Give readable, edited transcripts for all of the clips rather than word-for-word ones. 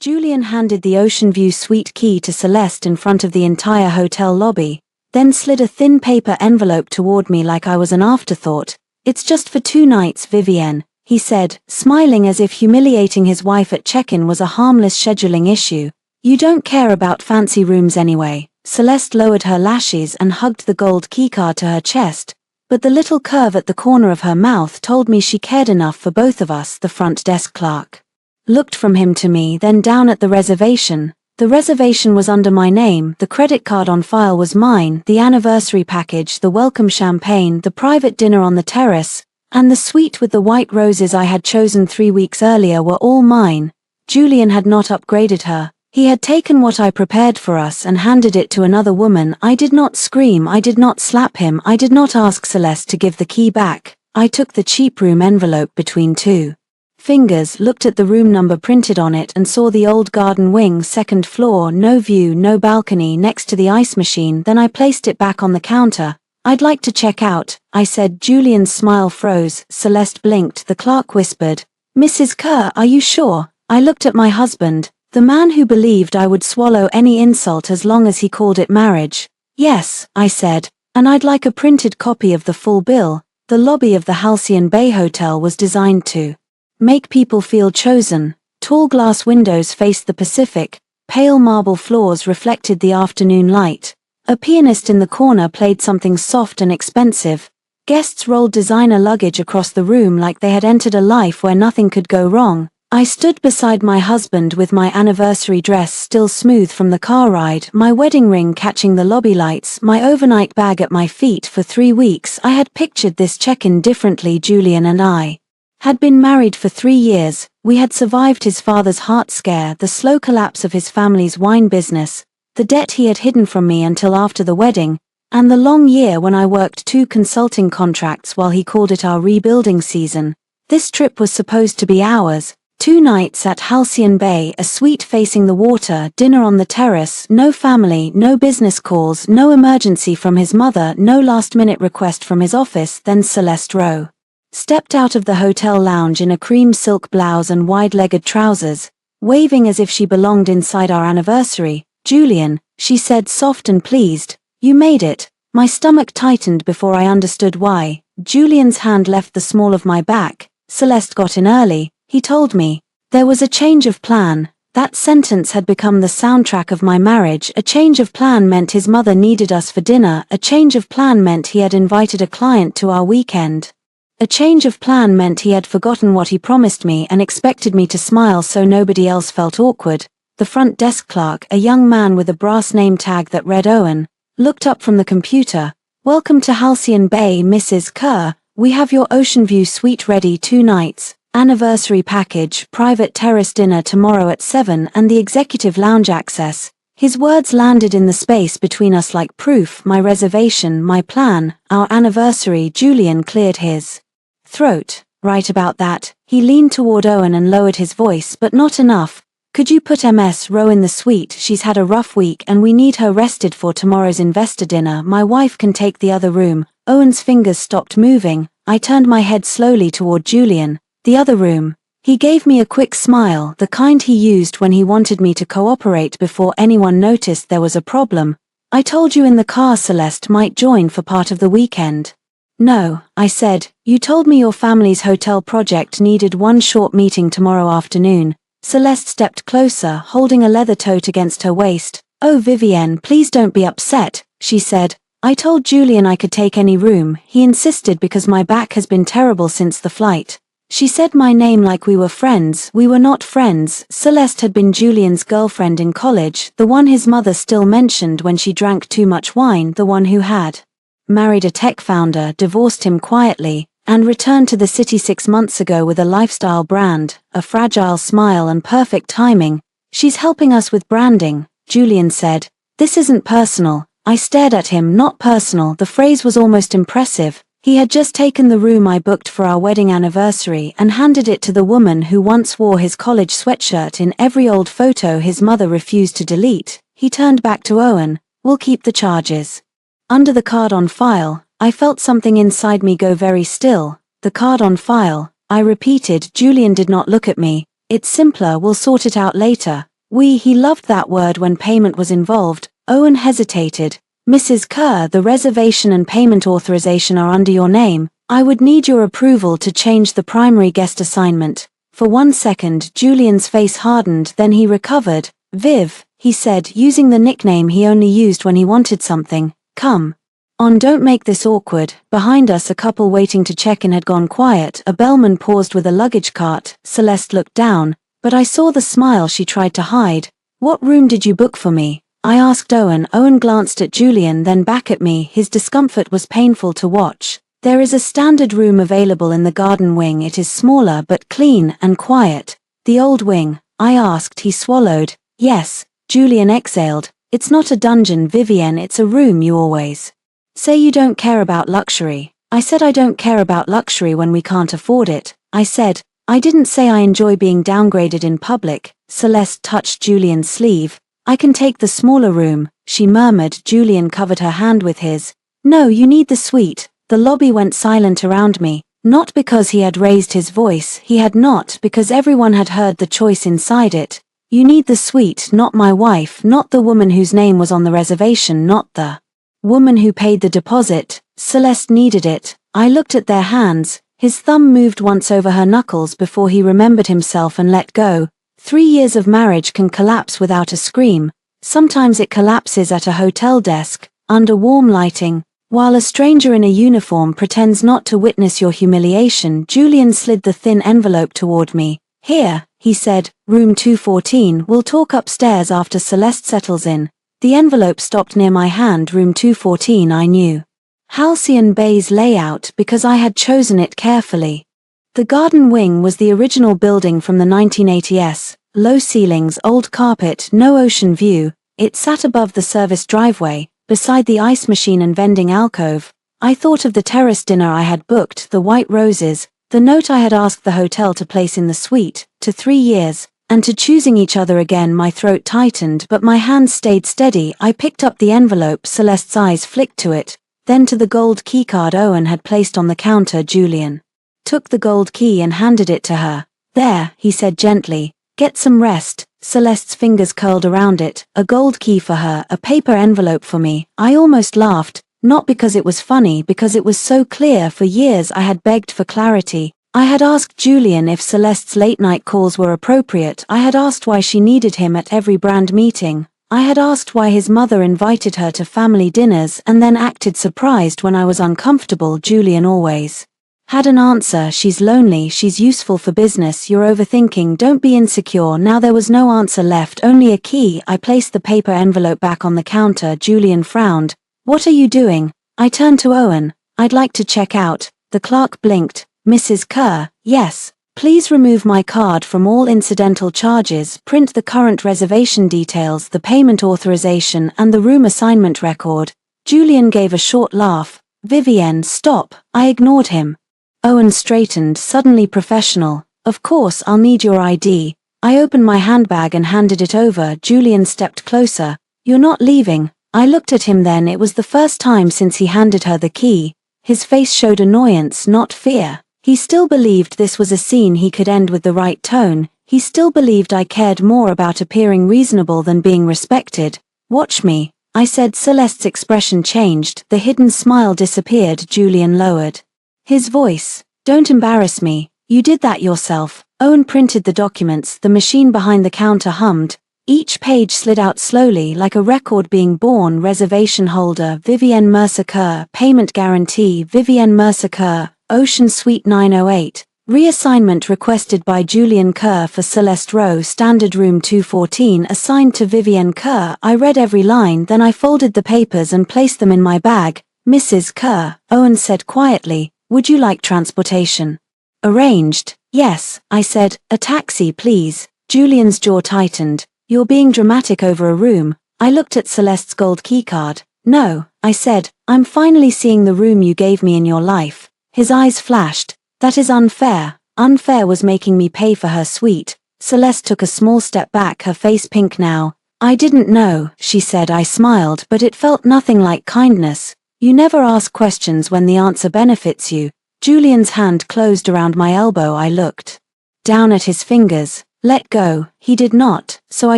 Julian handed the Ocean View suite key to Celeste in front of the entire hotel lobby, then slid a thin paper envelope toward me like I was an afterthought. "It's just for 2 nights, Vivienne," he said, smiling as if humiliating his wife at check-in was a harmless scheduling issue. "You don't care about fancy rooms anyway." Celeste lowered her lashes and hugged the gold keycard to her chest, but the little curve at the corner of her mouth told me she cared enough for both of us. The front desk clerk looked from him to me, then down at the reservation. The reservation was under my name, the credit card on file was mine, the anniversary package, the welcome champagne, the private dinner on the terrace, and the suite with the white roses I had chosen 3 weeks earlier were all mine. Julian had not upgraded her. He had taken what I prepared for us and handed it to another woman. I did not scream, I did not slap him, I did not ask Celeste to give the key back. I took the cheap room envelope between 2 fingers, looked at the room number printed on it and saw the old garden wing, 2nd floor, no view, no balcony, next to the ice machine. Then I placed it back on the counter. "I'd like to check out," I said. Julian's smile froze. Celeste blinked. The clerk whispered, "Mrs. Kerr, are you sure?" I looked at my husband, the man who believed I would swallow any insult as long as he called it marriage. "Yes," I said, "and I'd like a printed copy of the full bill." The lobby of the Halcyon Bay Hotel was designed to make people feel chosen. Tall glass windows faced the Pacific, pale marble floors reflected the afternoon light. A pianist in the corner played something soft and expensive. Guests rolled designer luggage across the room like they had entered a life where nothing could go wrong. I stood beside my husband with my anniversary dress still smooth from the car ride, my wedding ring catching the lobby lights, my overnight bag at my feet. For 3 weeks I had pictured this check-in differently. Julian and I had been married for 3 years. We had survived his father's heart scare, the slow collapse of his family's wine business, the debt he had hidden from me until after the wedding, and the long year when I worked 2 consulting contracts while he called it our rebuilding season. This trip was supposed to be ours. 2 nights at Halcyon Bay, a suite facing the water, dinner on the terrace, no family, no business calls, no emergency from his mother, no last-minute request from his office. Then Celeste Rowe stepped out of the hotel lounge in a cream silk blouse and wide-legged trousers, waving as if she belonged inside our anniversary. "Julian," she said, soft and pleased, "you made it." My stomach tightened before I understood why. Julian's hand left the small of my back. "Celeste got in early," he told me. There was a change of plan. That sentence had become the soundtrack of my marriage. A change of plan meant his mother needed us for dinner. A change of plan meant he had invited a client to our weekend. A change of plan meant he had forgotten what he promised me and expected me to smile so nobody else felt awkward. The front desk clerk, a young man with a brass name tag that read Owen, looked up from the computer. "Welcome to Halcyon Bay, Mrs. Kerr. We have your Ocean View suite ready. 2 nights, anniversary package, private terrace dinner tomorrow at 7 and the executive lounge access." His words landed in the space between us like proof. My reservation, my plan, our anniversary. Julian cleared his throat. "Right about that." He leaned toward Owen and lowered his voice, "but not enough. Could you put Ms. Rowe in the suite? She's had a rough week and we need her rested for tomorrow's investor dinner. My wife can take the other room." Owen's fingers stopped moving. I turned my head slowly toward Julian. "The other room." He gave me a quick smile, the kind he used when he wanted me to cooperate before anyone noticed there was a problem. "I told you in the car Celeste might join for part of the weekend." "No," I said, "you told me your family's hotel project needed one short meeting tomorrow afternoon." Celeste stepped closer, holding a leather tote against her waist. "Oh Vivienne, please don't be upset," she said. "I told Julian I could take any room. He insisted because my back has been terrible since the flight." She said my name like we were friends. We were not friends. Celeste had been Julian's girlfriend in college, the one his mother still mentioned when she drank too much wine, the one who had married a tech founder, divorced him quietly, and returned to the city 6 months ago with a lifestyle brand, a fragile smile and perfect timing. "She's helping us with branding," Julian said. "This isn't personal." I stared at him. "Not personal." The phrase was almost impressive. He had just taken the room I booked for our wedding anniversary and handed it to the woman who once wore his college sweatshirt in every old photo his mother refused to delete. He turned back to Owen. "We'll keep the charges." Under the card on file, I felt something inside me go very still. "The card on file," I repeated. Julian did not look at me. "It's simpler, we'll sort it out later." He loved that word when payment was involved. Owen hesitated. Mrs. Kerr, the reservation and payment authorization are under your name. I would need your approval to change the primary guest assignment. For 1 second, Julian's face hardened, then he recovered. Viv, he said, using the nickname he only used when he wanted something. Come on, don't make this awkward. Behind us, a couple waiting to check in had gone quiet. A bellman paused with a luggage cart. Celeste looked down, but I saw the smile she tried to hide. What room did you book for me? I asked Owen. Owen glanced at Julian, then back at me. His discomfort was painful to watch. There is a standard room available in the garden wing. It is smaller but clean and quiet. The old wing? I asked. He swallowed. Yes, Julian exhaled. It's not a dungeon, Vivienne, it's a room you always say you don't care about luxury. I said I don't care about luxury when we can't afford it. I said, I didn't say I enjoy being downgraded in public. Celeste touched Julian's sleeve. I can take the smaller room, she murmured. Julian covered her hand with his. No, you need the suite. The lobby went silent around me, not because he had raised his voice, he had not, because everyone had heard the choice inside it. You need the suite, not my wife, not the woman whose name was on the reservation, not the woman who paid the deposit. Celeste needed it. I looked at their hands. His thumb moved once over her knuckles before he remembered himself and let go. 3 years of marriage can collapse without a scream. Sometimes it collapses at a hotel desk, under warm lighting, while a stranger in a uniform pretends not to witness your humiliation. Julian slid the thin envelope toward me. Here, he said, room 214, we'll talk upstairs after Celeste settles in. The envelope stopped near my hand. Room 214. I knew Halcyon Bay's layout because I had chosen it carefully. The garden wing was the original building from the 1980s, low ceilings, old carpet, no ocean view. It sat above the service driveway, beside the ice machine and vending alcove. I thought of the terrace dinner I had booked, the white roses, the note I had asked the hotel to place in the suite, to 3 years, and to choosing each other again. My throat tightened, but my hands stayed steady. I picked up the envelope. Celeste's eyes flicked to it, then to the gold keycard Owen had placed on the counter. Julian took the gold key and handed it to her. There, he said gently, get some rest. Celeste's fingers curled around it. A gold key for her, a paper envelope for me. I almost laughed, not because it was funny, because it was so clear. For years I had begged for clarity. I had asked Julian if Celeste's late-night calls were appropriate. I had asked why she needed him at every brand meeting. I had asked why his mother invited her to family dinners and then acted surprised when I was uncomfortable. Julian always had an answer. She's lonely, she's useful for business, you're overthinking, don't be insecure. Now there was no answer left, only a key. I placed the paper envelope back on the counter. Julian frowned. What are you doing? I turned to Owen. I'd like to check out. The clerk blinked. Mrs. Kerr, yes. Please remove my card from all incidental charges, print the current reservation details, the payment authorization and the room assignment record. Julian gave a short laugh. Vivienne, stop. I ignored him. Owen straightened, suddenly professional. Of course, I'll need your ID. I opened my handbag and handed it over. Julian stepped closer. You're not leaving. I looked at him then. It was the first time since he handed her the key. His face showed annoyance, not fear. He still believed this was a scene he could end with the right tone. He still believed I cared more about appearing reasonable than being respected. Watch me, I said. Celeste's expression changed. The hidden smile disappeared. Julian lowered his voice. Don't embarrass me. You did that yourself. Owen printed the documents. The machine behind the counter hummed. Each page slid out slowly like a record being born. Reservation holder, Vivienne Mercer Kerr. Payment guarantee, Vivienne Mercer Kerr. Ocean Suite 908. Reassignment requested by Julian Kerr for Celeste Row. Standard room 214 assigned to Vivienne Kerr. I read every line, then I folded the papers and placed them in my bag. Mrs. Kerr, Owen said quietly, would you like transportation? Arranged. Yes, I said. A taxi, please. Julian's jaw tightened. You're being dramatic over a room. I looked at Celeste's gold keycard. No, I said, I'm finally seeing the room you gave me in your life. His eyes flashed. That is unfair. Unfair was making me pay for her suite. Celeste took a small step back, her face pink now. I didn't know, she said. I smiled, but it felt nothing like kindness. You never ask questions when the answer benefits you. Julian's hand closed around my elbow. I looked down at his fingers. Let go. He did not, so I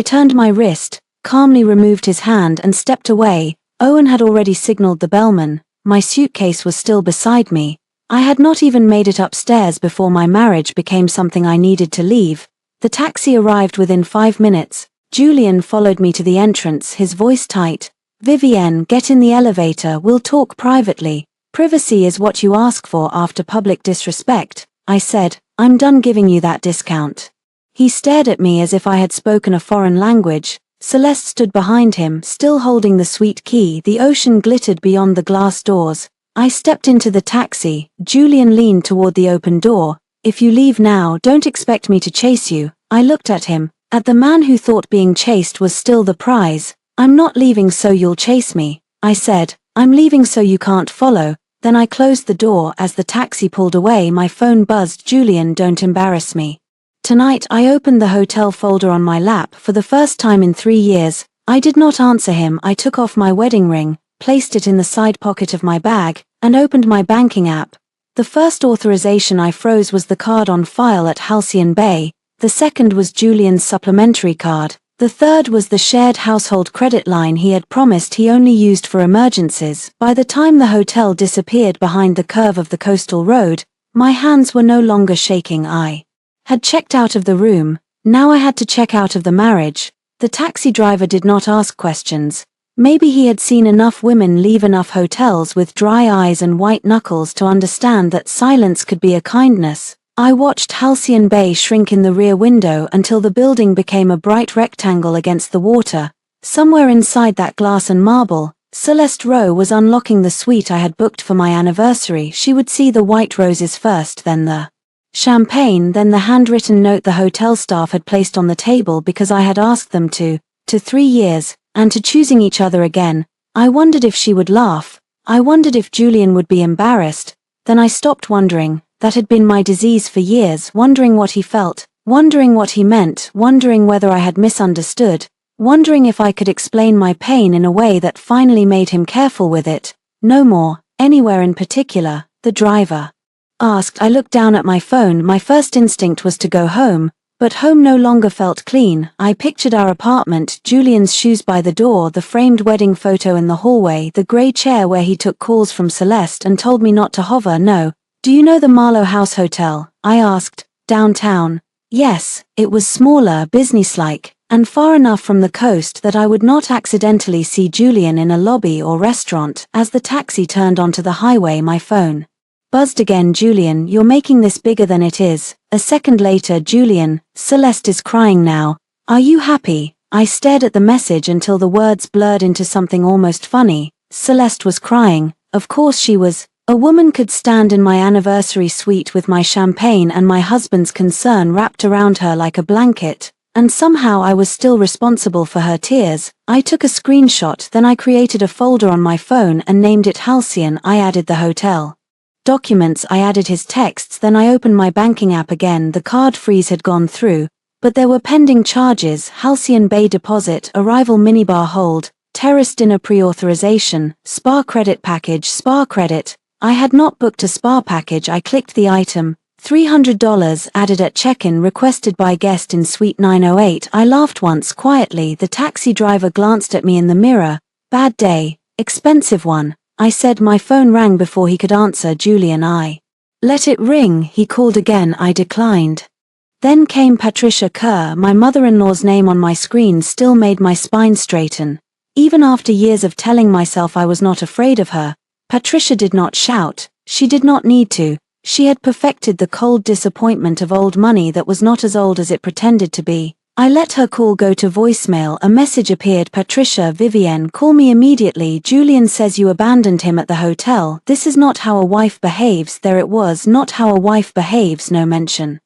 turned my wrist, calmly removed his hand and stepped away. Owen had already signaled the bellman. My suitcase was still beside me. I had not even made it upstairs before my marriage became something I needed to leave. The taxi arrived within 5 minutes. Julian followed me to the entrance, his voice tight. Vivienne, get in the elevator, we'll talk privately. Privacy is what you ask for after public disrespect, I said. I'm done giving you that discount. He stared at me as if I had spoken a foreign language. Celeste stood behind him, still holding the sweet key. The ocean glittered beyond the glass doors. I stepped into the taxi. Julian leaned toward the open door. If you leave now, don't expect me to chase you. I looked at him, at the man who thought being chased was still the prize. I'm not leaving so you'll chase me, I said. I'm leaving so you can't follow. Then I closed the door. As the taxi pulled away, my phone buzzed. Julian, don't embarrass me. Tonight I opened the hotel folder on my lap for the first time in 3 years. I did not answer him. I took off my wedding ring, placed it in the side pocket of my bag, and opened my banking app. The first authorization I froze was the card on file at Halcyon Bay. The second was Julian's supplementary card. The third was the shared household credit line he had promised he only used for emergencies. By the time the hotel disappeared behind the curve of the coastal road, my hands were no longer shaking. I had checked out of the room. Now I had to check out of the marriage. The taxi driver did not ask questions. Maybe he had seen enough women leave enough hotels with dry eyes and white knuckles to understand that silence could be a kindness. I watched Halcyon Bay shrink in the rear window until the building became a bright rectangle against the water. Somewhere inside that glass and marble, Celeste Rowe was unlocking the suite I had booked for my anniversary. She would see the white roses first, then the champagne, then the handwritten note the hotel staff had placed on the table because I had asked them to 3 years, and to choosing each other again. I wondered if she would laugh. I wondered if Julian would be embarrassed. Then I stopped wondering. That had been my disease for years, wondering what he felt, wondering what he meant, wondering whether I had misunderstood, wondering if I could explain my pain in a way that finally made him careful with it. No more, anywhere in particular, the driver asked. I looked down at my phone. My first instinct was to go home, but home no longer felt clean. I pictured our apartment, Julian's shoes by the door, the framed wedding photo in the hallway, the grey chair where he took calls from Celeste and told me not to hover. No. Do you know the Marlowe House Hotel? I asked. Downtown. Yes, it was smaller, businesslike, and far enough from the coast that I would not accidentally see Julian in a lobby or restaurant. As the taxi turned onto the highway, my phone buzzed again. Julian, you're making this bigger than it is. A second later, Julian, Celeste is crying now. Are you happy? I stared at the message until the words blurred into something almost funny. Celeste was crying. Of course she was. A woman could stand in my anniversary suite with my champagne and my husband's concern wrapped around her like a blanket, and somehow I was still responsible for her tears. I took a screenshot, then I created a folder on my phone and named it Halcyon. I added the hotel documents, I added his texts, then I opened my banking app again. The card freeze had gone through, but there were pending charges: Halcyon Bay deposit, arrival minibar hold, terrace dinner pre-authorization, spa credit package, spa credit. I had not booked a spa package. I clicked the item, $300 added at check-in, requested by guest in suite 908. I laughed once quietly. The taxi driver glanced at me in the mirror. Bad day, expensive one, I said. My phone rang before he could answer. Julian, I let it ring. He called again. I declined. Then came Patricia Kerr. My mother-in-law's name on my screen still made my spine straighten. Even after years of telling myself I was not afraid of her, Patricia did not shout. She did not need to. She had perfected the cold disappointment of old money that was not as old as it pretended to be. I let her call go to voicemail. A message appeared. Patricia, Vivienne, call me immediately. Julian says you abandoned him at the hotel. This is not how a wife behaves. There it was, not how a wife behaves. No mention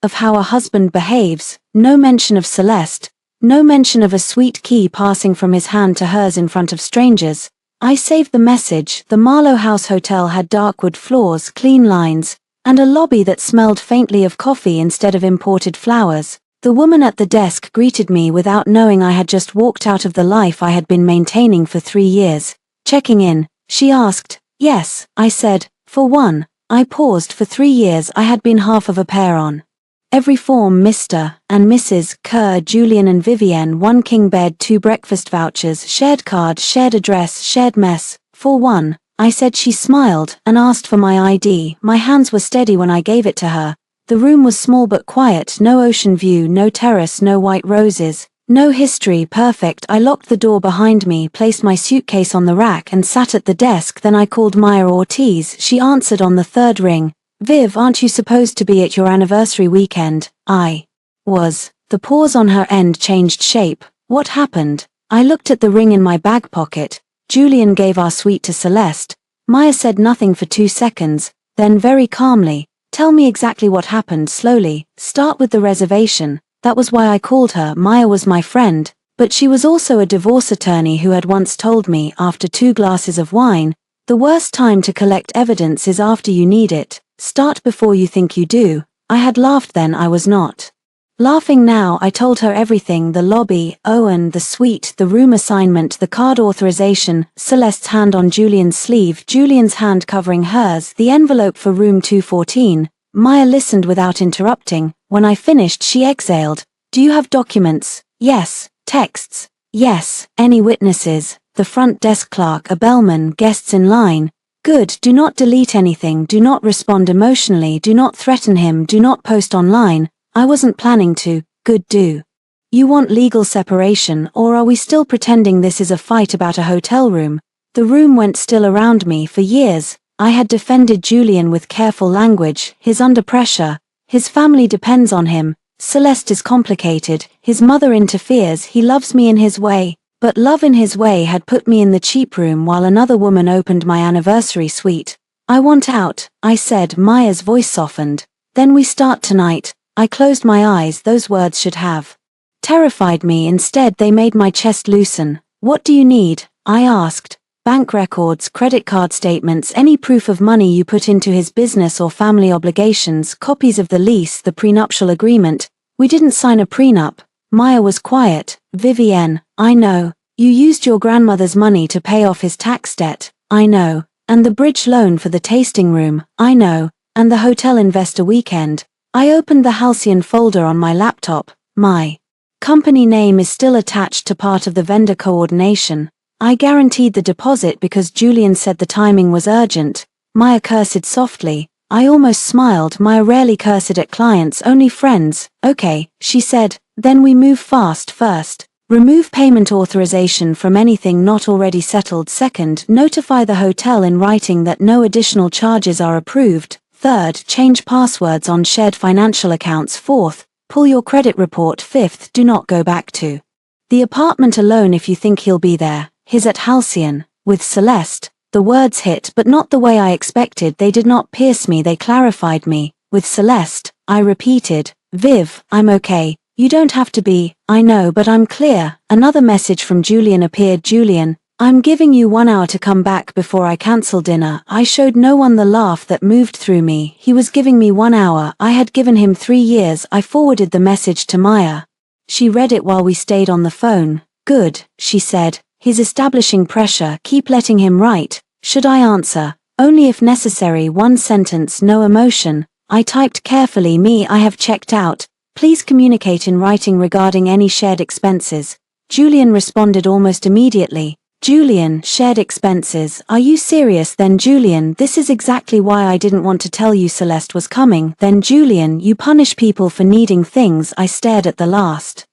of how a husband behaves. No mention of Celeste. No mention of a sweet key passing from his hand to hers in front of strangers. I saved the message. The Marlowe House Hotel had dark wood floors, clean lines, and a lobby that smelled faintly of coffee instead of imported flowers. The woman at the desk greeted me without knowing I had just walked out of the life I had been maintaining for 3 years. Checking in, she asked. Yes, I said. For one. I paused. For 3 years I had been half of a pair on Every form Mr. and Mrs. Kerr, Julian and Vivienne, 1 king bed, 2 breakfast vouchers, shared card, shared address, shared mess, for 1. I said. She smiled and asked for my ID. My hands were steady when I gave it to her. The room was small but quiet, no ocean view, no terrace, no white roses, no history. Perfect. I locked the door behind me, placed my suitcase on the rack and sat at the desk. Then I called Maya Ortiz. She answered on the 3rd ring. Viv, aren't you supposed to be at your anniversary weekend? I was. The pause on her end changed shape. What happened? I looked at the ring in my back pocket. Julian gave our suite to Celeste. Maya said nothing for 2 seconds, then very calmly, tell me exactly what happened. Slowly, start with the reservation. That was why I called her. Maya was my friend, but she was also a divorce attorney who had once told me, after 2 glasses of wine, the worst time to collect evidence is after you need it. Start before you think you do. I had laughed then. I was not laughing now. I told her everything: the lobby, Owen, the suite, the room assignment, the card authorization, Celeste's hand on Julian's sleeve, Julian's hand covering hers, the envelope for room 214. Maya listened without interrupting. When I finished, she exhaled. Do you have documents? Yes. Texts? Yes. Any witnesses? The front desk clerk, a bellman, guests in line? Good. Do not delete anything. Do not respond emotionally. Do not threaten him. Do not post online. I wasn't planning to. Good. Do you want legal separation, or are we still pretending this is a fight about a hotel room? The room went still around me. For years, I had defended Julian with careful language. He's under pressure. His family depends on him. Celeste is complicated. His mother interferes. He loves me in his way. But love in his way had put me in the cheap room while another woman opened my anniversary suite. I want out, I said. Maya's voice softened. Then we start tonight. I closed my eyes. Those words should have terrified me. Instead, they made my chest loosen. What do you need? I asked. Bank records, credit card statements, any proof of money you put into his business or family obligations, copies of the lease, the prenuptial agreement. We didn't sign a prenup. Maya was quiet. Vivienne, I know. You used your grandmother's money to pay off his tax debt. I know. And the bridge loan for the tasting room. I know. And the hotel investor weekend. I opened the Halcyon folder on my laptop. My company name is still attached to part of the vendor coordination. I guaranteed the deposit because Julian said the timing was urgent. Maya cursed softly. I almost smiled. Maya rarely cursed at clients, only friends. Okay, she said. Then we move fast. First, remove payment authorization from anything not already settled. Second, notify the hotel in writing that no additional charges are approved. Third, change passwords on shared financial accounts. Fourth, pull your credit report. Fifth, do not go back to the apartment alone if you think he'll be there. He's at Halcyon with Celeste. The words hit, but not the way I expected. They did not pierce me, they clarified me. With Celeste, I repeated. Viv, I'm okay. You don't have to be. I know, but I'm clear. Another message from Julian appeared. Julian, I'm giving you 1 hour to come back before I cancel dinner. I showed no one the laugh that moved through me. He was giving me 1 hour. I had given him 3 years. I forwarded the message to Maya. She read it while we stayed on the phone. Good, she said. He's establishing pressure. Keep letting him write. Should I answer? Only if necessary. 1 sentence, no emotion. I typed carefully. Me, I have checked out. Please communicate in writing regarding any shared expenses. Julian responded almost immediately. Julian, shared expenses. Are you serious? Then Julian, this is exactly why I didn't want to tell you Celeste was coming. Then Julian, you punish people for needing things. I stared at the last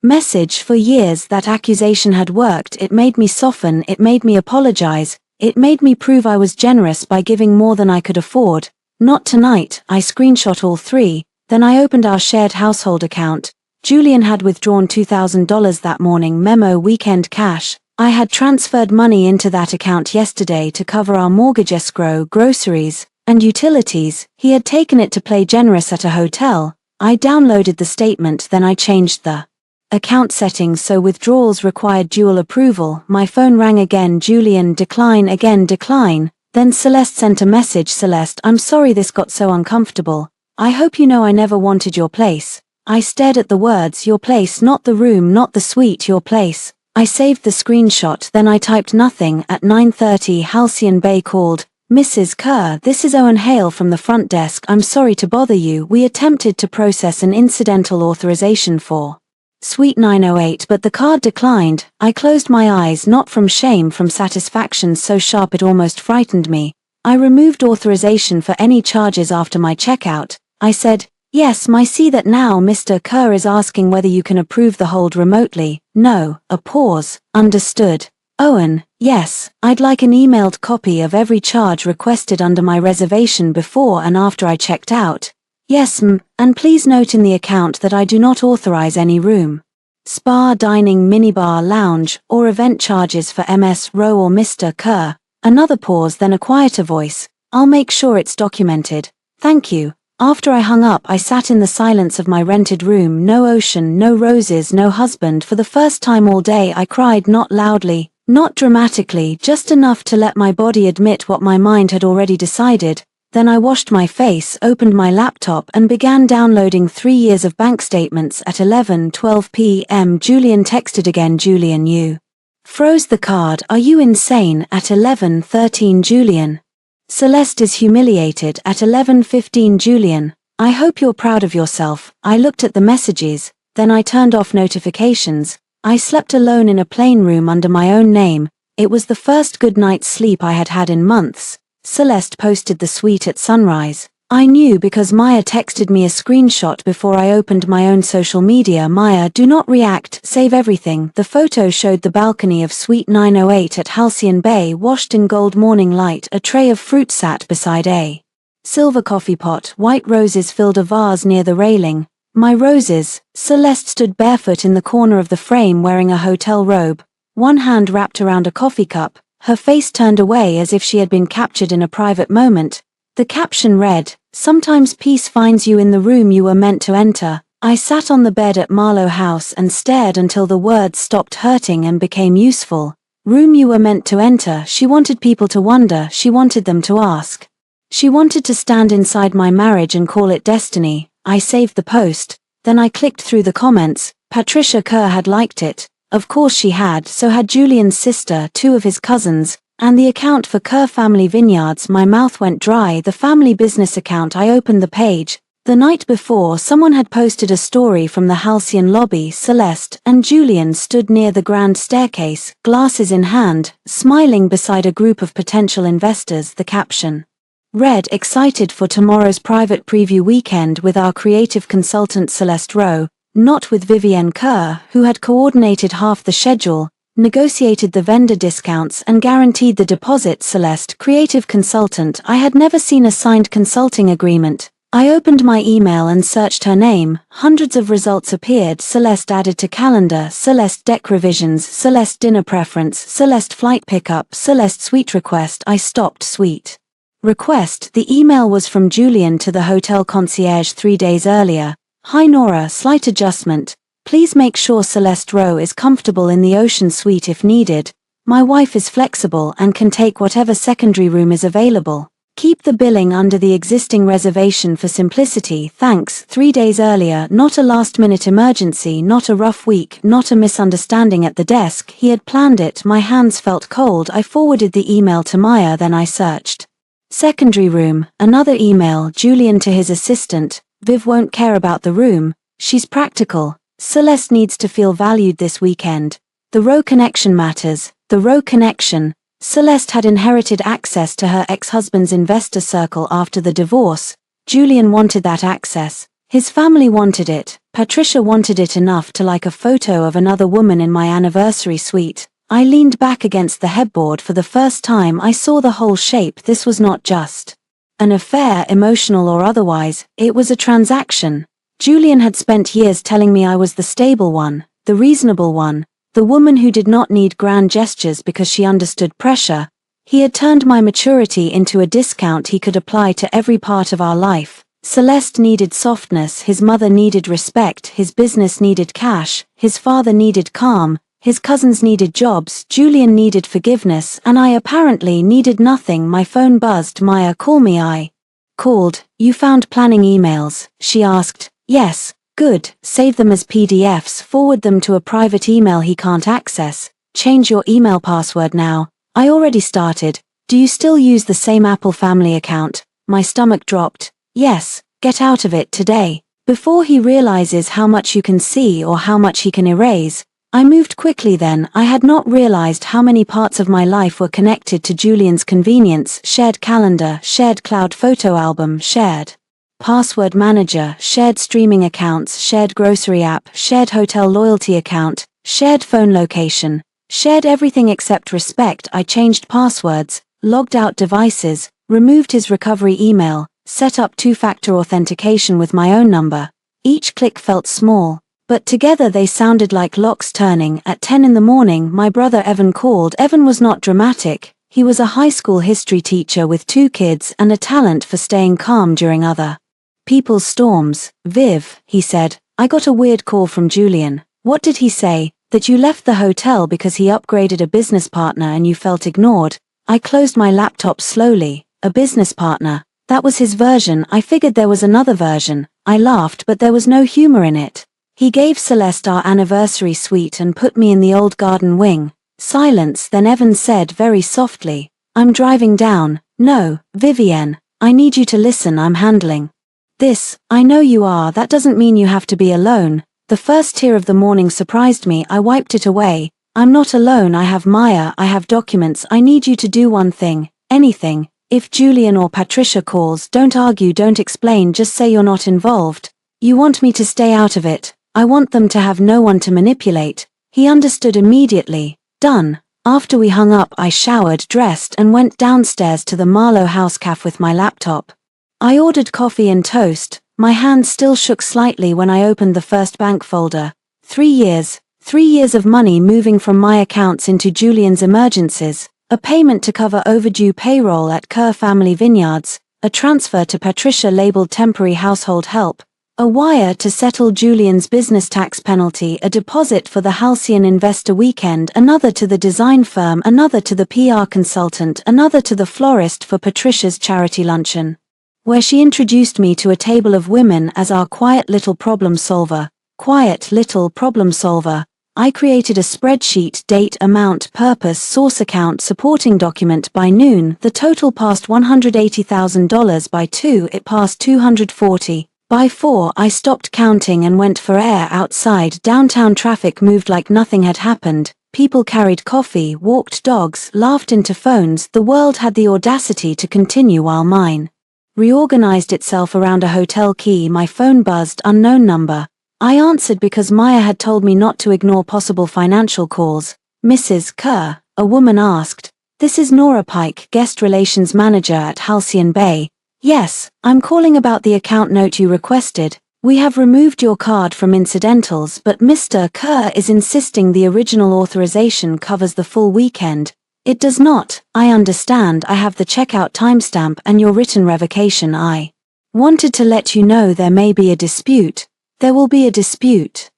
message. For years that accusation had worked. It made me soften. It made me apologize. It made me prove I was generous by giving more than I could afford. Not tonight. I screenshot all 3. Then I opened our shared household account. Julian had withdrawn $2,000 that morning. Memo: weekend cash. I had transferred money into that account yesterday to cover our mortgage, escrow, groceries, and utilities. He had taken it to play generous at a hotel. I downloaded the statement. Then I changed the account settings so withdrawals required dual approval. My phone rang again. Julian, decline. Again, decline. Then Celeste sent a message. Celeste, I'm sorry this got so uncomfortable. I hope you know I never wanted your place. I stared at the words, your place, not the room, not the suite, your place. I saved the screenshot. Then I typed nothing. At 9:30 Halcyon Bay called. Mrs. Kerr, this is Owen Hale from the front desk. I'm sorry to bother you. We attempted to process an incidental authorization for Suite 908, but the card declined. I closed my eyes, not from shame, from satisfaction so sharp it almost frightened me. I removed authorization for any charges after my checkout. I said, "Yes, I see that now Mr. Kerr is asking whether you can approve the hold remotely." No, a pause. Understood. Owen, yes, I'd like an emailed copy of every charge requested under my reservation before and after I checked out. Yes, and please note in the account that I do not authorize any room, spa, dining, minibar, lounge, or event charges for Ms. Rowe or Mr. Kerr. Another pause, then a quieter voice. I'll make sure it's documented. Thank you. After I hung up, I sat in the silence of my rented room. No ocean, no roses, no husband. For the first time all day I cried, not loudly, not dramatically, just enough to let my body admit what my mind had already decided. Then I washed my face, opened my laptop and began downloading 3 years of bank statements at 11:12 p.m. Julian texted again. Julian, you froze the card. Are you insane? At 11:13 Julian. Celeste is humiliated. At 11:15 Julian. I hope you're proud of yourself. I looked at the messages, then I turned off notifications. I slept alone in a plain room under my own name. It was the first good night's sleep I had had in months. Celeste posted the suite at sunrise. I knew because Maya texted me a screenshot before I opened my own social media. Maya, do not react, save everything. The photo showed the balcony of Suite 908 at Halcyon Bay, washed in gold morning light. A tray of fruit sat beside a silver coffee pot. White roses filled a vase near the railing. My roses. Celeste stood barefoot in the corner of the frame wearing a hotel robe, one hand wrapped around a coffee cup, her face turned away as if she had been captured in a private moment. The caption read, "Sometimes peace finds you in the room you were meant to enter." I sat on the bed at Marlowe House and stared until the words stopped hurting and became useful. Room you were meant to enter. She wanted people to wonder, she wanted them to ask. She wanted to stand inside my marriage and call it destiny. I saved the post, then I clicked through the comments. Patricia Kerr had liked it. Of course she had, so had Julian's sister, 2 of his cousins, and the account for Kerr Family Vineyards. My mouth went dry. The family business account. I opened the page. The night before, someone had posted a story from the Halcyon lobby. Celeste and Julian stood near the grand staircase, glasses in hand, smiling beside a group of potential investors. The caption read, "Excited for tomorrow's private preview weekend with our creative consultant Celeste Rowe, not with Vivienne Kerr, who had coordinated half the schedule, negotiated the vendor discounts and guaranteed the deposit." Celeste, creative consultant. I had never seen a signed consulting agreement. I opened my email and searched her name. Hundreds of results appeared. Celeste added to calendar, Celeste deck revisions, Celeste dinner preference, Celeste flight pickup, Celeste suite request. I stopped. Suite request. The email was from Julian to the hotel concierge 3 days earlier. "Hi Nora, slight adjustment. Please make sure Celeste Rowe is comfortable in the ocean suite if needed. My wife is flexible and can take whatever secondary room is available. Keep the billing under the existing reservation for simplicity. Thanks." 3 days earlier. Not a last-minute emergency, not a rough week, not a misunderstanding at the desk. He had planned it. My hands felt cold. I forwarded the email to Maya, then I searched secondary room. Another email. Julian to his assistant. "Viv won't care about the room. She's practical. Celeste needs to feel valued this weekend. The Rowe connection matters." The Rowe connection. Celeste had inherited access to her ex-husband's investor circle after the divorce. Julian wanted that access. His family wanted it. Patricia wanted it enough to like a photo of another woman in my anniversary suite. I leaned back against the headboard. For the first time I saw the whole shape. This was not just an affair, emotional or otherwise, it was a transaction. Julian had spent years telling me I was the stable one, the reasonable one, the woman who did not need grand gestures because she understood pressure. He had turned my maturity into a discount he could apply to every part of our life. Celeste needed softness, his mother needed respect, his business needed cash, his father needed calm, his cousins needed jobs, Julian needed forgiveness, and I apparently needed nothing. My phone buzzed. "Maya, call me." I called. "You found planning emails?" she asked. "Yes." "Good. Save them as PDFs, forward them to a private email he can't access. Change your email password now." I already started. Do you still use the same Apple family account? My stomach dropped. Yes, get out of it today. Before he realizes how much you can see or how much he can erase. I moved quickly then. I had not realized how many parts of my life were connected to Julian's convenience: shared calendar, shared cloud photo album, shared password manager, shared streaming accounts, shared grocery app, shared hotel loyalty account, shared phone location, shared everything except respect. I changed passwords, logged out devices, removed his recovery email, set up two-factor authentication with my own number. Each click felt small, but together they sounded like locks turning. At 10 in the morning, my brother Evan called. Evan was not dramatic. He was a high school history teacher with 2 kids and a talent for staying calm during other people's storms. Viv, he said, I got a weird call from Julian. What did he say? That you left the hotel because he upgraded a business partner and you felt ignored. I closed my laptop slowly. A business partner. That was his version. I figured there was another version. I laughed, but there was no humor in it. He gave Celeste our anniversary suite and put me in the old garden wing. Silence. Then Evan said very softly, I'm driving down. No, Vivienne, I need you to listen. I'm handling this. I know you are. That doesn't mean you have to be alone. The first tear of the morning surprised me. I wiped it away. I'm not alone. I have Maya. I have documents. I need you to do one thing. Anything. If Julian or Patricia calls, don't argue, don't explain, just say you're not involved. You want me to stay out of it. I want them to have no one to manipulate. He understood immediately. Done. After we hung up, I showered, dressed, and went downstairs to the Marlowe House Cafe with my laptop. I ordered coffee and toast. My hand still shook slightly when I opened the first bank folder. 3 years. 3 years of money moving from my accounts into Julian's emergencies. A payment to cover overdue payroll at Kerr Family Vineyards. A transfer to Patricia labeled temporary household help. A wire to settle Julian's business tax penalty, a deposit for the Halcyon Investor Weekend, another to the design firm, another to the PR consultant, another to the florist for Patricia's charity luncheon, where she introduced me to a table of women as our quiet little problem solver. Quiet little problem solver. I created a spreadsheet: date, amount, purpose, source account, supporting document. By noon, the total passed $180,000. By 2, it passed $240,000. By 4, I stopped counting and went for air outside. Downtown traffic moved like nothing had happened. People carried coffee, walked dogs, laughed into phones. The world had the audacity to continue while mine reorganized itself around a hotel key. My phone buzzed. Unknown number. I answered because Maya had told me not to ignore possible financial calls. Mrs. Kerr, a woman asked. This is Nora Pike, guest relations manager at Halcyon Bay. Yes, I'm calling about the account note you requested. We have removed your card from incidentals, but Mr. Kerr is insisting the original authorization covers the full weekend. It does not. I understand. I have the checkout timestamp and your written revocation. I wanted to let you know there may be a dispute. There will be a dispute.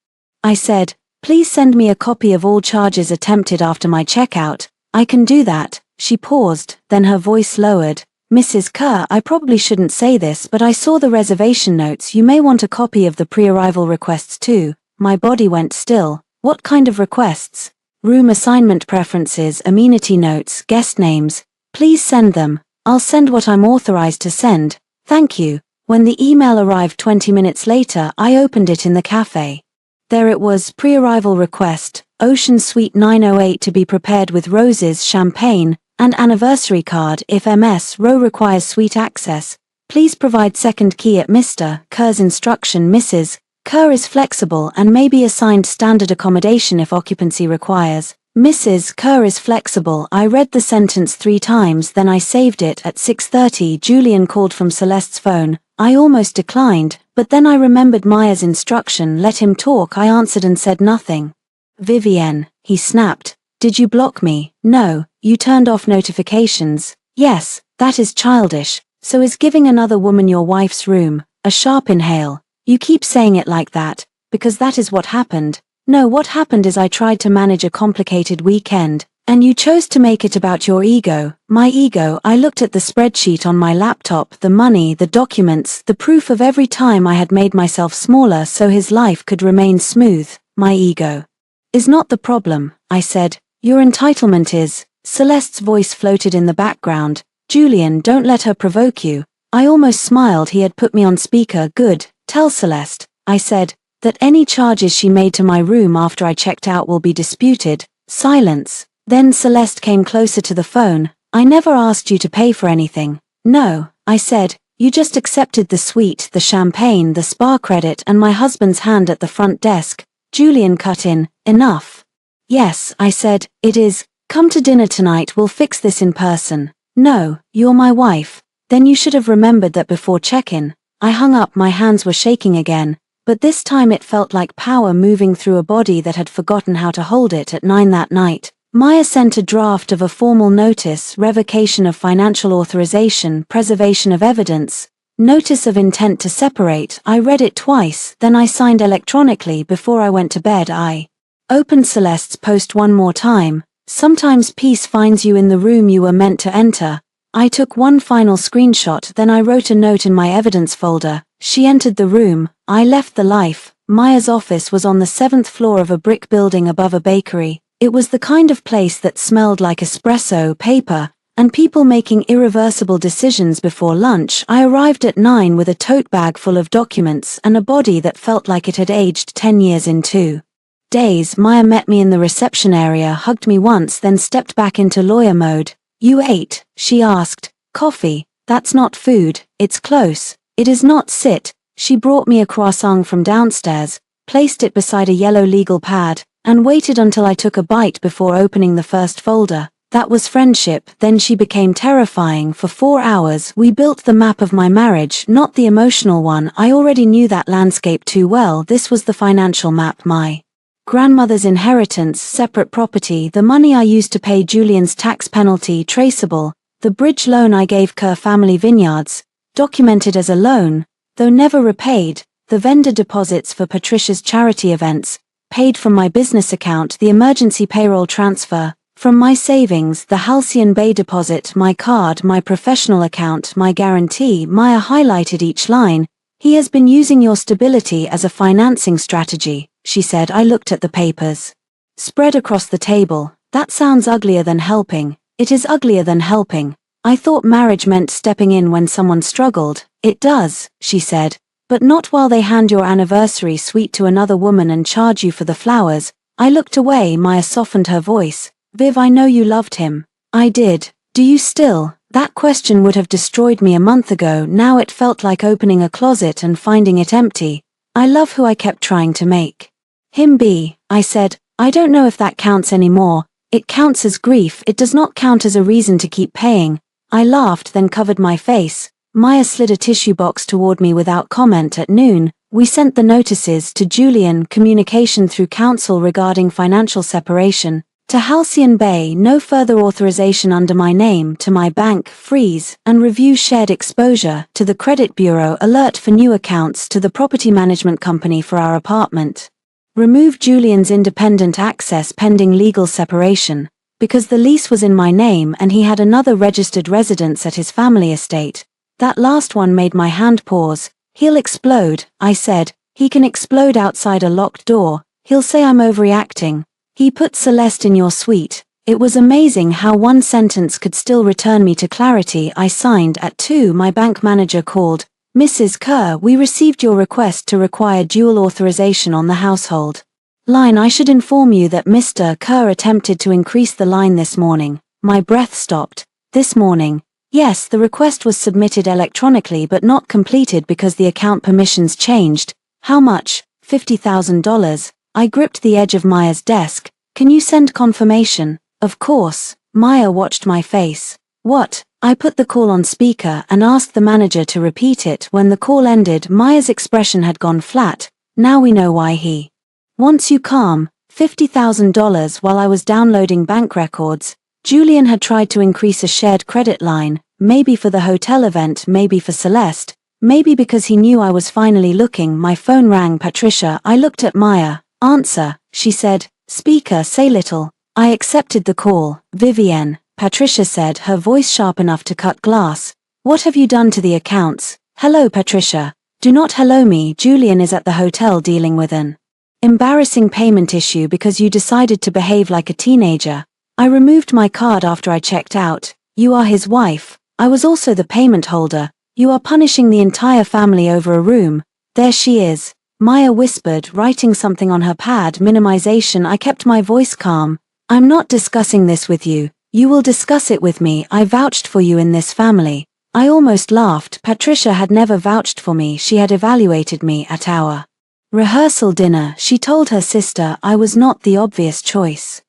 I said, please send me a copy of all charges attempted after my checkout. I can do that. She paused, then her voice lowered. Mrs. Kerr, I probably shouldn't say this, but I saw the reservation notes. You may want a copy of the pre-arrival requests too. My body went still. What kind of requests? Room assignment preferences, amenity notes, guest names. Please send them. I'll send what I'm authorized to send. Thank you. When the email arrived 20 minutes later, I opened it in the cafe. There it was: pre-arrival request, Ocean Suite 908 to be prepared with roses, champagne, and anniversary card. If MS row requires suite access, please provide second key at Mr. Kerr's instruction. Mrs. Kerr is flexible and may be assigned standard accommodation if occupancy requires. Mrs. Kerr is flexible. I read the sentence 3 times, then I saved it. At 6:30, Julian called from Celeste's phone. I almost declined, but then I remembered Maya's instruction: let him talk. I answered and said nothing. Vivienne, he snapped. Did you block me? No. You turned off notifications? Yes. That is childish. So is giving another woman your wife's room. A sharp inhale. You keep saying it like that, because that is what happened. No, what happened is I tried to manage a complicated weekend, and you chose to make it about your ego. My ego. I looked at the spreadsheet on my laptop, the money, the documents, the proof of every time I had made myself smaller so his life could remain smooth. My ego is not the problem, I said. Your entitlement is. Celeste's voice floated in the background. Julian, don't let her provoke you. I almost smiled he had put me on speaker. Good, tell Celeste, I said, that any charges she made to my room after I checked out will be disputed. Silence. Then Celeste came closer to the phone. I never asked you to pay for anything. No, I said, you just accepted the suite, the champagne, the spa credit and my husband's hand at the front desk. Julian cut in, enough. Yes, I said, it is. Come to dinner tonight, we'll fix this in person. No, you're my wife. Then you should have remembered that before check-in. I hung up, my hands were shaking again, but this time it felt like power moving through a body that had forgotten how to hold it. At 9 that night, Maya sent a draft of a formal notice, revocation of financial authorization, preservation of evidence, notice of intent to separate. I read it twice, then I signed electronically before I went to bed. I opened Celeste's post one more time. Sometimes peace finds you in the room you were meant to enter. I took one final screenshot, then I wrote a note in my evidence folder. She entered the room. I left the life. Maya's office was on the 7th floor of a brick building above a bakery. It was the kind of place that smelled like espresso, paper, and people making irreversible decisions before lunch. I arrived at 9 with a tote bag full of documents and a body that felt like it had aged 10 years in 2 days. Maya met me in the reception area, hugged me once, then stepped back into lawyer mode. You ate? She asked. Coffee. That's not food. It's close. It is not. Sit. She brought me a croissant from downstairs, placed it beside a yellow legal pad, and waited until I took a bite before opening the first folder. That was friendship. Then she became terrifying. For 4 hours we built the map of my marriage, not the emotional one. I already knew that landscape too well. This was the financial map. My grandmother's inheritance, separate property, the money I used to pay Julian's tax penalty, traceable, the bridge loan I gave Kerr Family Vineyards, documented as a loan, though never repaid, the vendor deposits for Patricia's charity events, paid from my business account, the emergency payroll transfer, from my savings, the Halcyon Bay deposit, my card, my professional account, my guarantee. Maya highlighted each line. He has been using your stability as a financing strategy, she said. I looked at the papers spread across the table. That sounds uglier than helping. It is uglier than helping. I thought marriage meant stepping in when someone struggled. It does, she said, but not while they hand your anniversary suite to another woman and charge you for the flowers. I looked away. Maya softened her voice. Viv, I know you loved him. I did. Do you still? That question would have destroyed me a month ago. Now it felt like opening a closet and finding it empty. I love who I kept trying to make him be, I said. I don't know if that counts anymore. It counts as grief. It does not count as a reason to keep paying. I laughed, then covered my face. Maya slid a tissue box toward me without comment. At noon, we sent the notices to Julian, communication through counsel regarding financial separation, to Halcyon Bay, no further authorization under my name, to my bank, freeze, and review shared exposure, to the credit bureau, alert for new accounts, to the property management company for our apartment. Remove Julian's independent access pending legal separation, because the lease was in my name and he had another registered residence at his family estate. That last one made my hand pause. He'll explode, I said. He can explode outside a locked door. He'll say I'm overreacting. He put Celeste in your suite. It was amazing how one sentence could still return me to clarity. I signed. At 2, my bank manager called. Mrs. Kerr, we received your request to require dual authorization on the household line. I should inform you that Mr. Kerr attempted to increase the line this morning. My breath stopped. This morning? Yes, the request was submitted electronically but not completed because the account permissions changed. How much? $50,000. I gripped the edge of Maya's desk. Can you send confirmation? Of course. Maya watched my face. What? I put the call on speaker and asked the manager to repeat it. When the call ended, Maya's expression had gone flat. Now we know why he wants you. Calm. $50,000. While I was downloading bank records, Julian had tried to increase a shared credit line, maybe for the hotel event, maybe for Celeste, maybe because he knew I was finally looking. My phone rang. Patricia. I looked at Maya. Answer, she said. Speaker, say little. I accepted the call. Vivienne, Patricia said, her voice sharp enough to cut glass. What have you done to the accounts? Hello, Patricia. Do not hello me. Julian is at the hotel dealing with an embarrassing payment issue because you decided to behave like a teenager. I removed my card after I checked out. You are his wife. I was also the payment holder. You are punishing the entire family over a room. There she is. Maya whispered, writing something on her pad. Minimization. I kept my voice calm. I'm not discussing this with you. You will discuss it with me. I vouched for you in this family. I almost laughed. Patricia had never vouched for me. She had evaluated me at our rehearsal dinner. She told her sister I was not the obvious choice.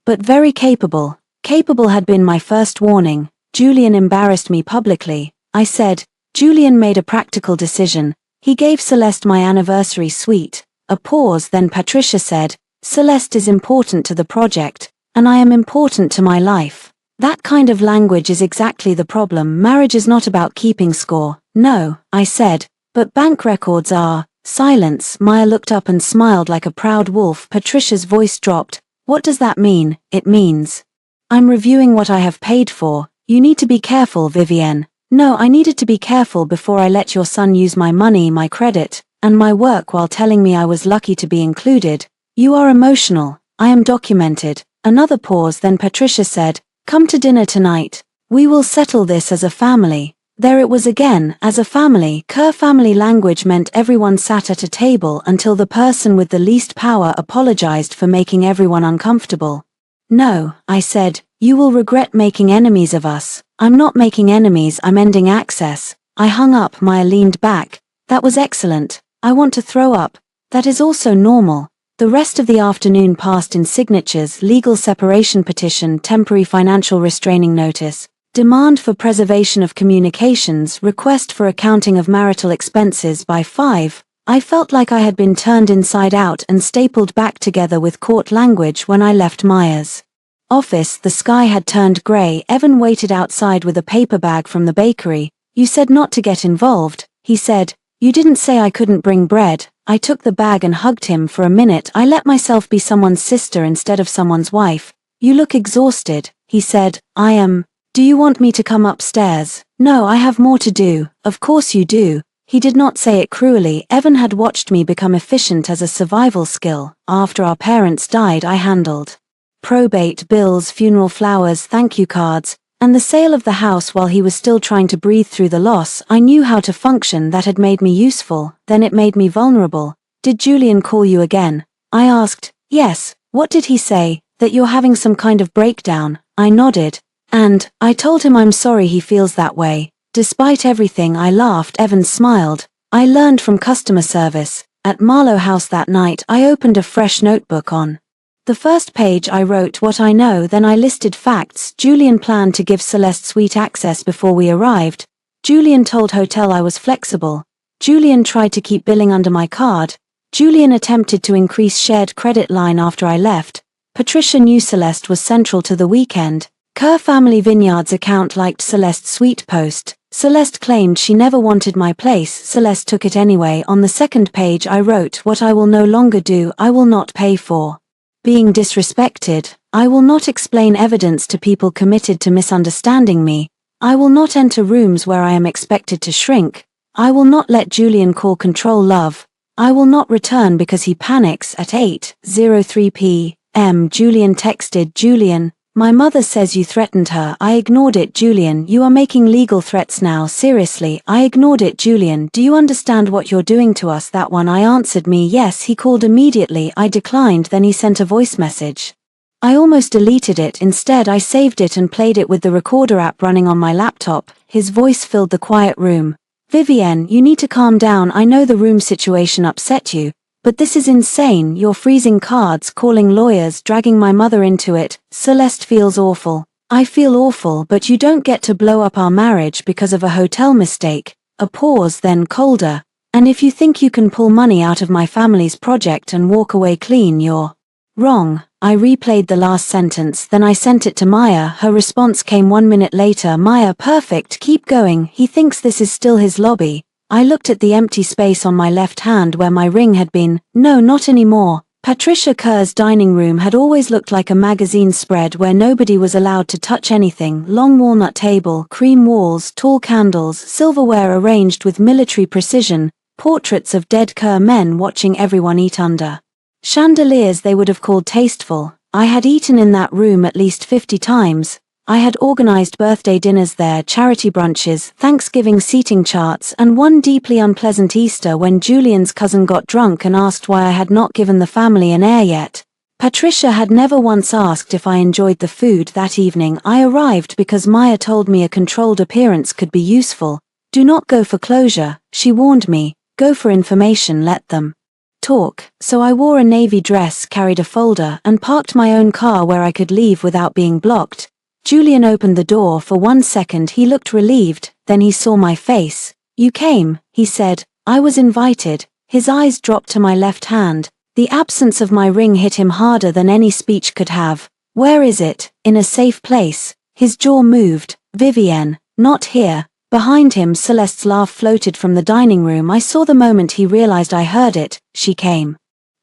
But very capable. Capable had been my first warning. Julian embarrassed me publicly. I said, Julian made a practical decision. He gave Celeste my anniversary suite. A pause, then Patricia said, Celeste is important to the project, and I am important to my life. That kind of language is exactly the problem. Marriage is not about keeping score. No, I said, but bank records are. Silence. Maya looked up and smiled like a proud wolf. Patricia's voice dropped. What does that mean? It means I'm reviewing what I have paid for. You need to be careful, Vivienne. No, I needed to be careful before I let your son use my money, my credit, and my work while telling me I was lucky to be included. You are emotional. I am documented. Another pause, then Patricia said, Come to dinner tonight. We will settle this as a family. There it was again, as a family. Kerr family language meant everyone sat at a table until the person with the least power apologized for making everyone uncomfortable. No, I said, you will regret making enemies of us. I'm not making enemies, I'm ending access. I hung up. Maya leaned back. That was excellent. I want to throw up. That is also normal. The rest of the afternoon passed in signatures, legal separation petition, temporary financial restraining notice, demand for preservation of communications, request for accounting of marital expenses by 5. I felt like I had been turned inside out and stapled back together with court language when I left Maya's office. The sky had turned grey. Evan waited outside with a paper bag from the bakery. You said not to get involved, he said. You didn't say I couldn't bring bread. I took the bag and hugged him for a minute. I let myself be someone's sister instead of someone's wife. You look exhausted, he said. I am. Do you want me to come upstairs? No, I have more to do. Of course you do. He did not say it cruelly. Evan had watched me become efficient as a survival skill. After our parents died, I handled probate, bills, funeral flowers, thank you cards, and the sale of the house while he was still trying to breathe through the loss. I knew how to function. That had made me useful, then it made me vulnerable. Did Julian call you again? I asked. Yes. What did he say? That you're having some kind of breakdown. I nodded. And I told him I'm sorry he feels that way. Despite everything, I laughed. Evan smiled. I learned from customer service. At Marlowe House that night, I opened a fresh notebook. On the first page I wrote what I know, then I listed facts. Julian planned to give Celeste suite access before we arrived. Julian told hotel I was flexible. Julian tried to keep billing under my card. Julian attempted to increase shared credit line after I left. Patricia knew Celeste was central to the weekend. Kerr Family Vineyards account liked Celeste's suite post. Celeste claimed she never wanted my place. Celeste took it anyway. On the second page I wrote what I will no longer do. I will not pay for being disrespected. I will not explain evidence to people committed to misunderstanding me. I will not enter rooms where I am expected to shrink. I will not let Julian call control love. I will not return because he panics. At 8:03 p.m. Julian texted. Julian, my mother says you threatened her. I ignored it. Julian, you are making legal threats now. Seriously, I ignored it. Julian, do you understand what you're doing to us? That one. I answered me. Yes. He called immediately. I declined. Then he sent a voice message. I almost deleted it. Instead, I saved it and played it with the recorder app running on my laptop. His voice filled the quiet room. Vivienne, you need to calm down. I know the room situation upset you. But this is insane. You're freezing cards, calling lawyers, dragging my mother into it. Celeste feels awful. I feel awful, but you don't get to blow up our marriage because of a hotel mistake. A pause, then colder. And if you think you can pull money out of my family's project and walk away clean, you're wrong. I replayed the last sentence, then I sent it to Maya. Her response came 1 minute later. Maya, perfect, keep going. He thinks this is still his lobby. I looked at the empty space on my left hand where my ring had been. No, not anymore. Patricia Kerr's dining room had always looked like a magazine spread where nobody was allowed to touch anything. Long walnut table, cream walls, tall candles, silverware arranged with military precision, portraits of dead Kerr men watching everyone eat under chandeliers they would have called tasteful. I had eaten in that room at least 50 times. I had organized birthday dinners there, charity brunches, Thanksgiving seating charts, and one deeply unpleasant Easter when Julian's cousin got drunk and asked why I had not given the family an heir yet. Patricia had never once asked if I enjoyed the food that evening. I arrived because Maya told me a controlled appearance could be useful. Do not go for closure, she warned me. Go for information, let them talk. So I wore a navy dress, carried a folder, and parked my own car where I could leave without being blocked. Julian opened the door. For 1 second he looked relieved, then he saw my face. You came, he said. I was invited. His eyes dropped to my left hand. The absence of my ring hit him harder than any speech could have. Where is it? In a safe place. His jaw moved. Vivienne, not here. Behind him, Celeste's laugh floated from the dining room. I saw the moment he realized I heard it. She came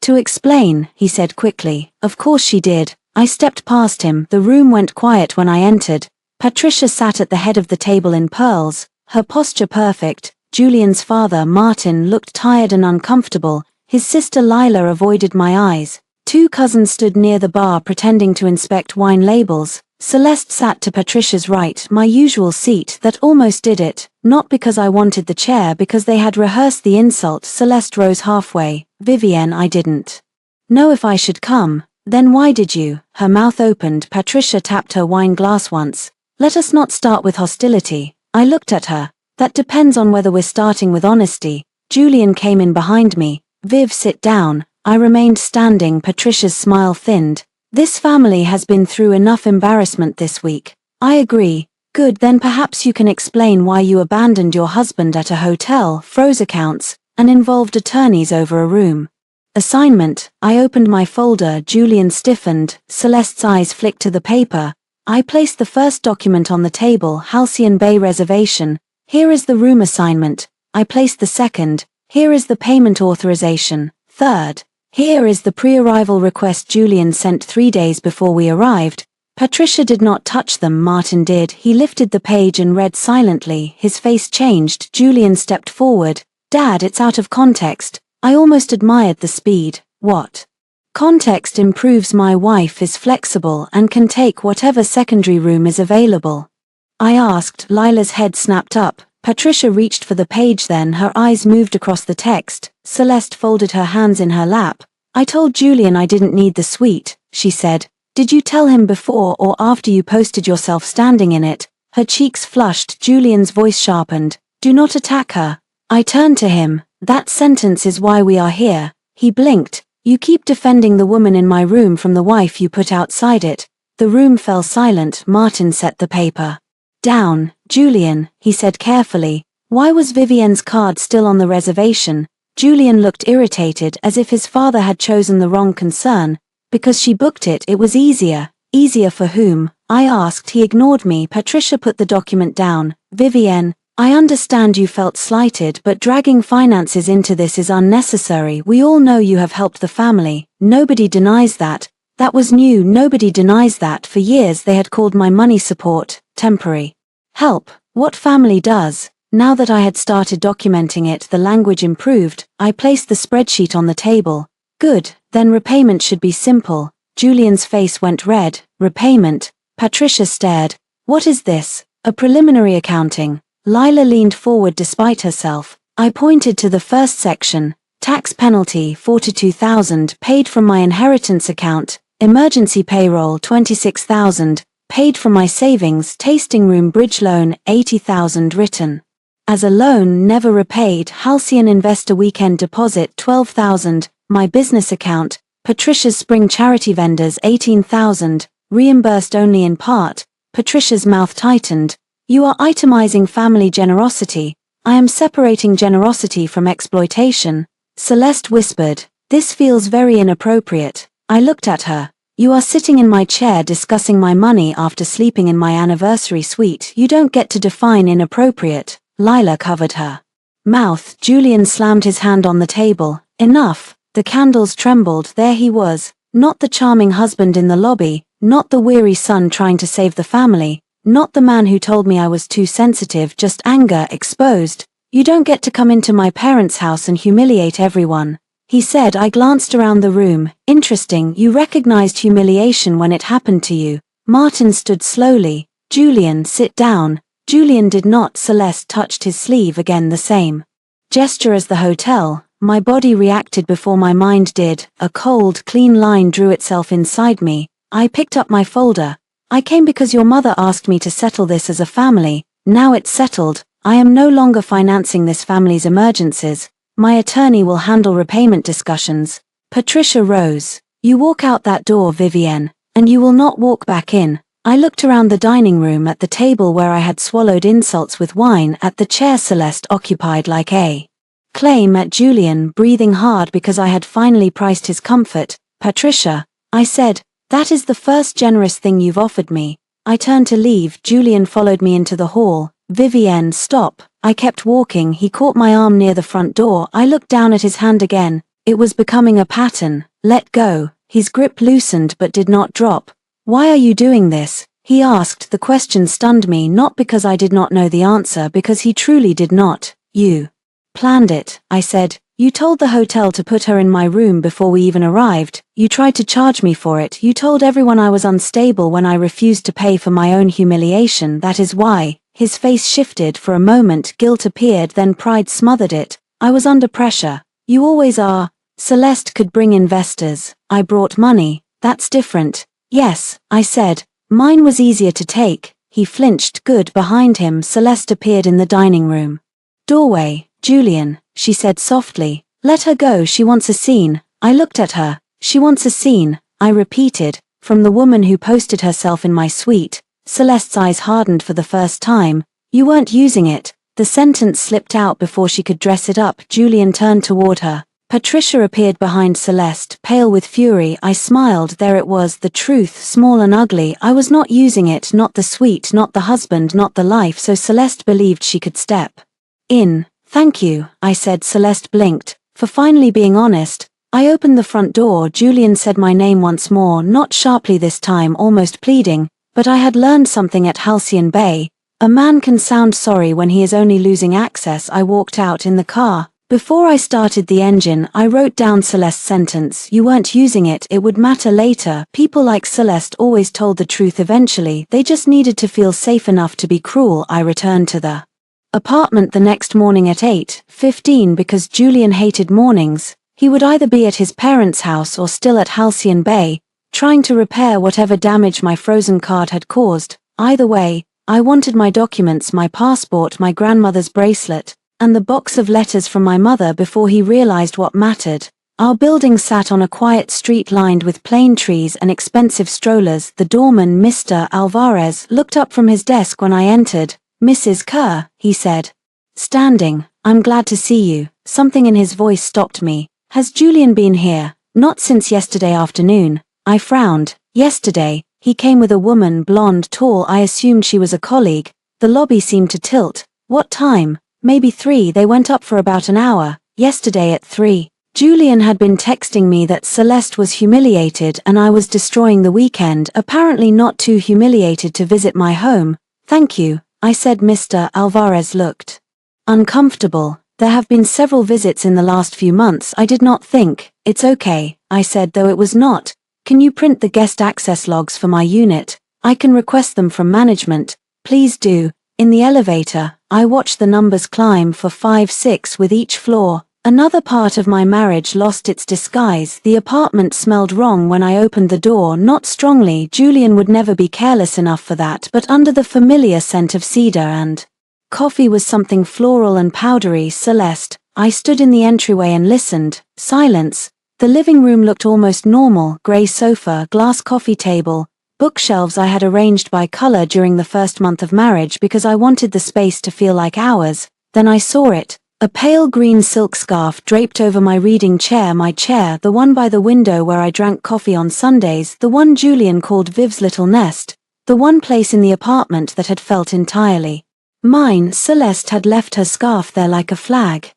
to explain, he said quickly. Of course she did. I stepped past him. The room went quiet when I entered. Patricia sat at the head of the table in pearls, her posture perfect. Julian's father, Martin, looked tired and uncomfortable. His sister Lila avoided my eyes. 2 cousins stood near the bar pretending to inspect wine labels. Celeste sat to Patricia's right, my usual seat. That almost did it. Not because I wanted the chair, because they had rehearsed the insult. Celeste rose halfway. Vivienne, I didn't know if I should come. Then why did you? Her mouth opened. Patricia tapped her wine glass once. Let us not start with hostility. I looked at her. That depends on whether we're starting with honesty. Julian came in behind me. Viv, sit down. I remained standing. Patricia's smile thinned. This family has been through enough embarrassment this week. I agree. Good, then perhaps you can explain why you abandoned your husband at a hotel, froze accounts, and involved attorneys over a room assignment. I opened my folder. Julian stiffened. Celeste's eyes flicked to the paper. I placed the first document on the table, Halcyon Bay reservation. Here is the room assignment. I placed the second. Here is the payment authorization. Third. Here is the pre-arrival request Julian sent 3 days before we arrived. Patricia did not touch them. Martin did. He lifted the page and read silently. His face changed. Julian stepped forward. Dad, it's out of context. I almost admired the speed. What? Context improves. My wife is flexible and can take whatever secondary room is available. I asked. Lila's head snapped up. Patricia reached for the page, then her eyes moved across the text. Celeste folded her hands in her lap. I told Julian I didn't need the suite, she said. Did you tell him before or after you posted yourself standing in it? Her cheeks flushed. Julian's voice sharpened. Do not attack her. I turned to him. That sentence is why we are here. He blinked. You keep defending the woman in my room from the wife you put outside it. The room fell silent. Martin set the paper down. Julian, he said carefully. Why was Vivienne's card still on the reservation? Julian looked irritated, as if his father had chosen the wrong concern. Because she booked it, it was easier. Easier for whom? I asked. He ignored me. Patricia put the document down. Vivienne, I understand you felt slighted, but dragging finances into this is unnecessary. We all know you have helped the family. Nobody denies that. That was new. Nobody denies that. For years they had called my money support temporary help. What family does? Now that I had started documenting it, the language improved. I placed the spreadsheet on the table. Good, then repayment should be simple. Julian's face went red. Repayment. Patricia stared. What is this? A preliminary accounting. Lila leaned forward despite herself. I pointed to the first section. Tax penalty, $42,000, paid from my inheritance account. Emergency payroll, $26,000, paid from my savings. Tasting room bridge loan, $80,000, written as a loan, never repaid. Halcyon investor weekend deposit, $12,000. My business account. Patricia's spring charity vendors, $18,000, reimbursed only in part. Patricia's mouth tightened. You are itemizing family generosity. I am separating generosity from exploitation. Celeste whispered. This feels very inappropriate. I looked at her. You are sitting in my chair discussing my money after sleeping in my anniversary suite. You don't get to define inappropriate. Lila covered her mouth. Julian slammed his hand on the table. Enough. The candles trembled. There he was. Not the charming husband in the lobby. Not the weary son trying to save the family. Not the man who told me I was too sensitive. Just anger exposed. You don't get to come into my parents' house and humiliate everyone. he said. I glanced around the room. Interesting, you recognized humiliation when it happened to you. Martin stood slowly. Julian, sit down. Julian did not. Celeste touched his sleeve again, the same gesture as the hotel. My body reacted before my mind did. A cold, clean line drew itself inside me. I picked up my folder. I came because your mother asked me to settle this as a family. Now it's settled. I am no longer financing this family's emergencies. My attorney will handle repayment discussions. Patricia rose. You walk out that door, Vivienne, and you will not walk back in. I looked around the dining room, at the table where I had swallowed insults with wine, at the chair Celeste occupied like a claim, at Julian, breathing hard because I had finally priced his comfort. Patricia, I said, that is the first generous thing you've offered me. I turned to leave. Julian followed me into the hall. Vivienne, stop. I kept walking. He caught my arm near the front door. I looked down at his hand again. It was becoming a pattern. Let go. His grip loosened but did not drop. Why are you doing this? He asked. The question stunned me, not because I did not know the answer, because he truly did not. You planned it, I said. You told the hotel to put her in my room before we even arrived. You tried to charge me for it. You told everyone I was unstable when I refused to pay for my own humiliation. That is why. His face shifted for a moment. Guilt appeared, then pride smothered it. I was under pressure. You always are. Celeste could bring investors. I brought money. That's different. Yes, I said. Mine was easier to take. He flinched. Good. Behind him, Celeste appeared in the dining room doorway. Julian, she said softly. Let her go. She wants a scene. I looked at her. She wants a scene, I repeated. From the woman who posted herself in my suite. Celeste's eyes hardened for the first time. You weren't using it. The sentence slipped out before she could dress it up. Julian turned toward her. Patricia appeared behind Celeste, pale with fury. I smiled. There it was, the truth, small and ugly. I was not using it, not the suite, not the husband, not the life, so Celeste believed she could step in. Thank you, I said. Celeste blinked, for finally being honest. I opened the front door. Julian said my name once more, not sharply this time, almost pleading, but I had learned something at Halcyon Bay. A man can sound sorry when he is only losing access. I walked out in the car. Before I started the engine, I wrote down Celeste's sentence. You weren't using it, it would matter later. People like Celeste always told the truth eventually. They just needed to feel safe enough to be cruel. I returned to the apartment the next morning at 8:15 because Julian hated mornings. He would either be at his parents' house or still at Halcyon Bay, trying to repair whatever damage my frozen card had caused. Either way, I wanted my documents, my passport, my grandmother's bracelet, and the box of letters from my mother before he realized what mattered. Our building sat on a quiet street lined with plane trees and expensive strollers. The doorman, Mr. Alvarez, looked up from his desk when I entered. Mrs. Kerr, he said. Standing. I'm glad to see you. Something in his voice stopped me. Has Julian been here? Not since yesterday afternoon. I frowned. Yesterday, he came with a woman, blonde, tall. I assumed she was a colleague. The lobby seemed to tilt. What time? Maybe 3. They went up for about an hour. Yesterday at 3. Julian had been texting me that Celeste was humiliated and I was destroying the weekend, apparently not too humiliated to visit my home. Thank you, I said. Mr. Alvarez looked uncomfortable. There have been several visits in the last few months. I did not think. It's okay, I said, though it was not. Can you print the guest access logs for my unit? I can request them from management. Please do. In the elevator, I watched the numbers climb for 5, 6 with each floor. Another part of my marriage lost its disguise. The apartment smelled wrong when I opened the door, not strongly. Julian would never be careless enough for that, but under the familiar scent of cedar and coffee was something floral and powdery. Celeste. I stood in the entryway and listened. Silence. The living room looked almost normal. Grey sofa, glass coffee table, bookshelves I had arranged by color during the first month of marriage because I wanted the space to feel like ours. Then I saw it. A pale green silk scarf draped over my reading chair, my chair, the one by the window where I drank coffee on Sundays, the one Julian called Viv's little nest, the one place in the apartment that had felt entirely mine. Celeste had left her scarf there like a flag.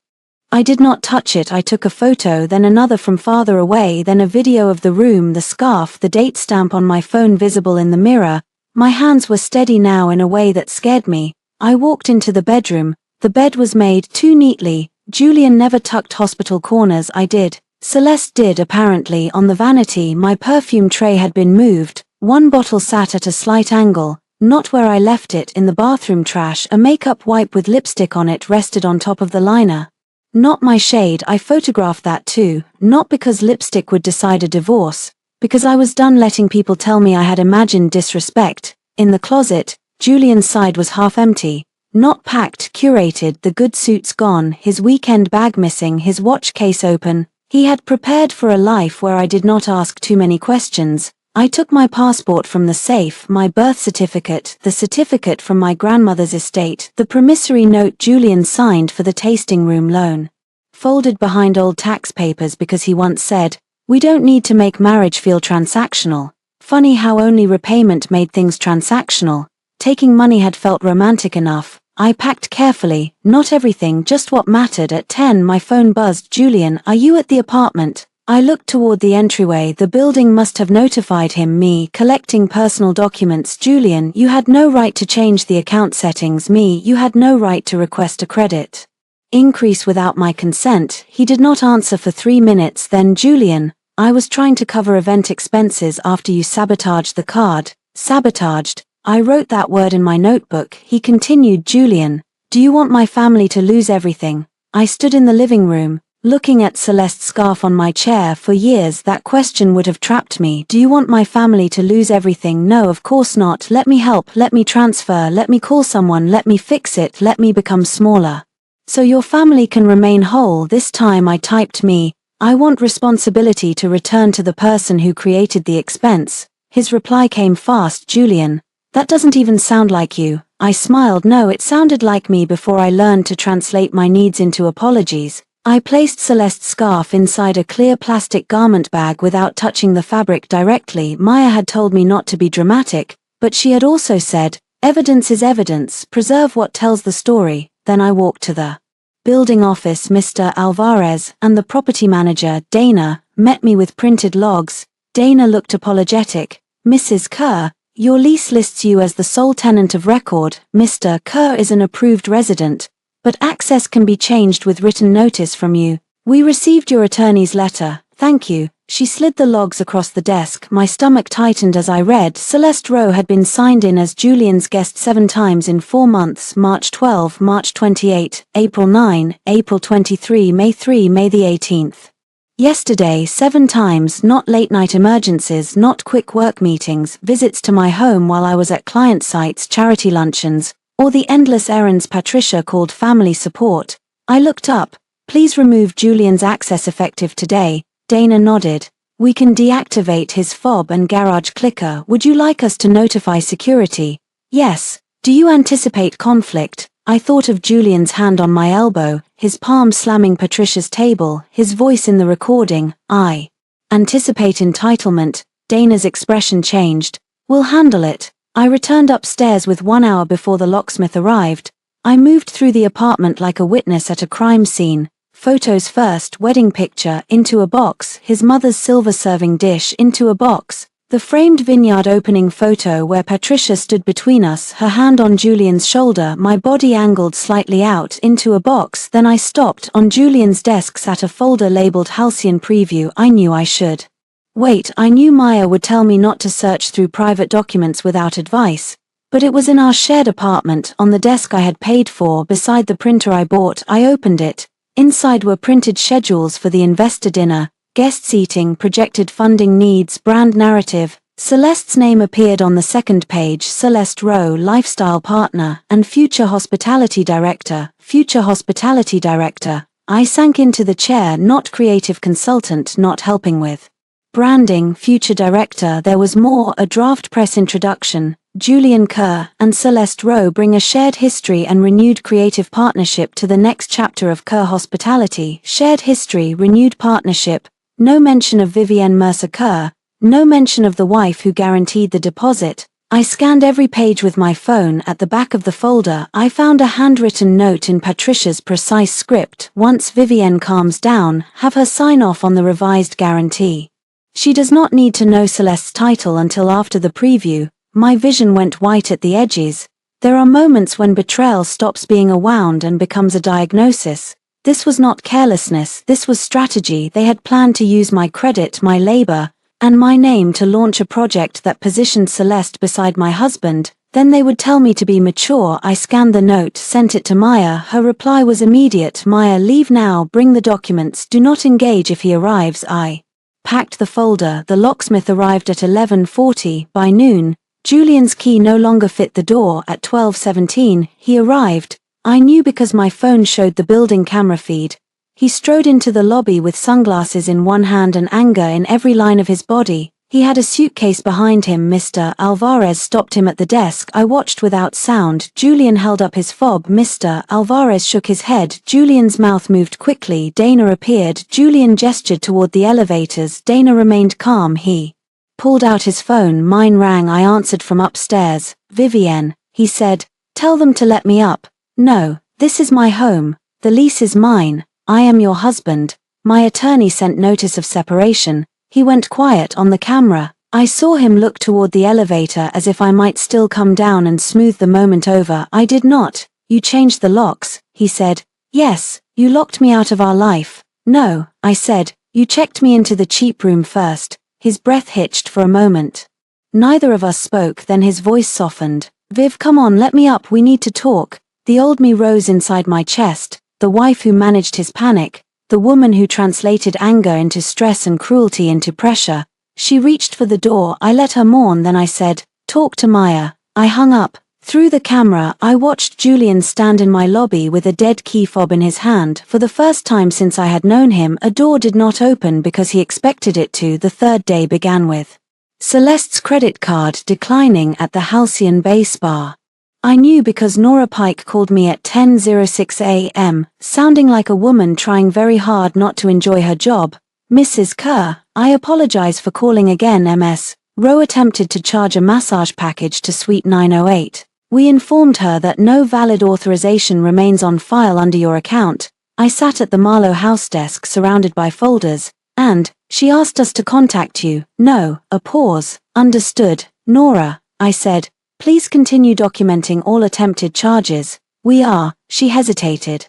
I did not touch it. I took a photo, then another from farther away, then a video of the room, the scarf, the date stamp on my phone visible in the mirror. My hands were steady now in a way that scared me. I walked into the bedroom. The bed was made too neatly. Julian never tucked hospital corners. I did. Celeste did apparently. On the vanity my perfume tray had been moved, one bottle sat at a slight angle, not where I left it in the bathroom trash. A makeup wipe with lipstick on it rested on top of the liner. Not my shade. I photographed that too, not because lipstick would decide a divorce, because I was done letting people tell me I had imagined disrespect. In the closet, Julian's side was half empty, not packed, curated, the good suits gone, his weekend bag missing, his watch case open. He had prepared for a life where I did not ask too many questions. I took my passport from the safe, my birth certificate, the certificate from my grandmother's estate, the promissory note Julian signed for the tasting room loan. Folded behind old tax papers because he once said, "We don't need to make marriage feel transactional." Funny how only repayment made things transactional. Taking money had felt romantic enough. I packed carefully, not everything, just what mattered. At 10 my phone buzzed. "Julian, are you at the apartment?" I looked toward the entryway. The building must have notified him. "Me, collecting personal documents." "Julian, you had no right to change the account settings." "Me, you had no right to request a credit increase without my consent." He did not answer for 3 minutes. Then, "Julian, I was trying to cover event expenses after you sabotaged the card." "Sabotaged? I wrote that word in my notebook." He continued, "Julian, do you want my family to lose everything?" I stood in the living room, looking at Celeste's scarf on my chair. For years that question would have trapped me. "Do you want my family to lose everything?" "No, of course not. Let me help, let me transfer, let me call someone, let me fix it, let me become smaller, so your family can remain whole." This time I typed, "Me, I want responsibility to return to the person who created the expense." His reply came fast, "Julian, that doesn't even sound like you." I smiled. No, it sounded like me before I learned to translate my needs into apologies. I placed Celeste's scarf inside a clear plastic garment bag without touching the fabric directly. Maya had told me not to be dramatic, but she had also said, "Evidence is evidence, preserve what tells the story." Then I walked to the building office. Mr. Alvarez and the property manager, Dana, met me with printed logs. Dana looked apologetic. "Mrs. Kerr, your lease lists you as the sole tenant of record. Mr. Kerr is an approved resident, but access can be changed with written notice from you. We received your attorney's letter. Thank you." She slid the logs across the desk. My stomach tightened as I read. Celeste Rowe had been signed in as Julian's guest 7 times in 4 months. March 12, March 28, April 9, April 23, May 3, May the 18th. Yesterday 7 times, not late-night emergencies, not quick work meetings, visits to my home while I was at client sites, charity luncheons, or the endless errands Patricia called family support. I looked up. "Please remove Julian's access effective today." Dana nodded. "We can deactivate his fob and garage clicker. Would you like us to notify security?" "Yes." "Do you anticipate conflict?" I thought of Julian's hand on my elbow, his palm slamming Patricia's table, his voice in the recording. "I anticipate entitlement." Dana's expression changed. "We'll handle it." I returned upstairs with 1 hour before the locksmith arrived. I moved through the apartment like a witness at a crime scene. Photos first, wedding picture, into a box, his mother's silver serving dish, into a box. The framed vineyard opening photo where Patricia stood between us, her hand on Julian's shoulder, my body angled slightly out, into a box. Then I stopped. On Julian's desk sat a folder labeled Halcyon Preview. I knew I should wait. I knew Maya would tell me not to search through private documents without advice. But it was in our shared apartment, on the desk I had paid for, beside the printer I bought. I opened it. Inside were printed schedules for the investor dinner, guest seating, projected funding needs, brand narrative. Celeste's name appeared on the second page. Celeste Rowe, lifestyle partner, and future hospitality director. Future hospitality director. I sank into the chair. Not creative consultant, not helping with branding. Future director. There was more. A draft press introduction. Julian Kerr and Celeste Rowe bring a shared history and renewed creative partnership to the next chapter of Kerr Hospitality. Shared history, renewed partnership. No mention of Vivienne Mercer Kerr, no mention of the wife who guaranteed the deposit. I scanned every page with my phone. At the back of the folder, I found a handwritten note in Patricia's precise script. "Once Vivienne calms down, have her sign off on the revised guarantee. She does not need to know Celeste's title until after the preview." My vision went white at the edges. There are moments when betrayal stops being a wound and becomes a diagnosis. This was not carelessness, this was strategy. They had planned to use my credit, my labor, and my name to launch a project that positioned Celeste beside my husband. Then they would tell me to be mature. I scanned the note, sent it to Maya. Her reply was immediate. Maya, leave now, bring the documents, do not engage if he arrives. I packed the folder. The locksmith arrived at 11:40. By noon, Julian's key no longer fit the door. At 12:17, he arrived. I knew because my phone showed the building camera feed. He strode into the lobby with sunglasses in one hand and anger in every line of his body. He had a suitcase behind him. Mr. Alvarez stopped him at the desk. I watched without sound. Julian held up his fob. Mr. Alvarez shook his head. Julian's mouth moved quickly. Dana appeared. Julian gestured toward the elevators. Dana remained calm. He pulled out his phone. Mine rang. I answered from upstairs. Vivienne, he said, tell them to let me up. No, this is my home. The lease is mine. I am your husband. My attorney sent notice of separation. He went quiet on the camera. I saw him look toward the elevator as if I might still come down and smooth the moment over. I did not. You changed the locks, he said. Yes, you locked me out of our life. No, I said, you checked me into the cheap room first. His breath hitched for a moment. Neither of us spoke, then his voice softened. Viv, come on, let me up, we need to talk. The old me rose inside my chest, the wife who managed his panic, the woman who translated anger into stress and cruelty into pressure. She reached for the door. I let her mourn, then I said, talk to Maya. I hung up. Through the camera, I watched Julian stand in my lobby with a dead key fob in his hand. For the first time since I had known him, a door did not open because he expected it to. The third day began with Celeste's credit card declining at the Halcyon Bay Spa. I knew because Nora Pike called me at 10:06 a.m., sounding like a woman trying very hard not to enjoy her job. Mrs. Kerr, I apologize for calling again. Ms. Rowe attempted to charge a massage package to Suite 908. We informed her that no valid authorization remains on file under your account. I sat at the Marlowe house desk surrounded by folders, and she asked us to contact you. No, a pause. Understood. Nora, I said. Please continue documenting all attempted charges. We are. She hesitated.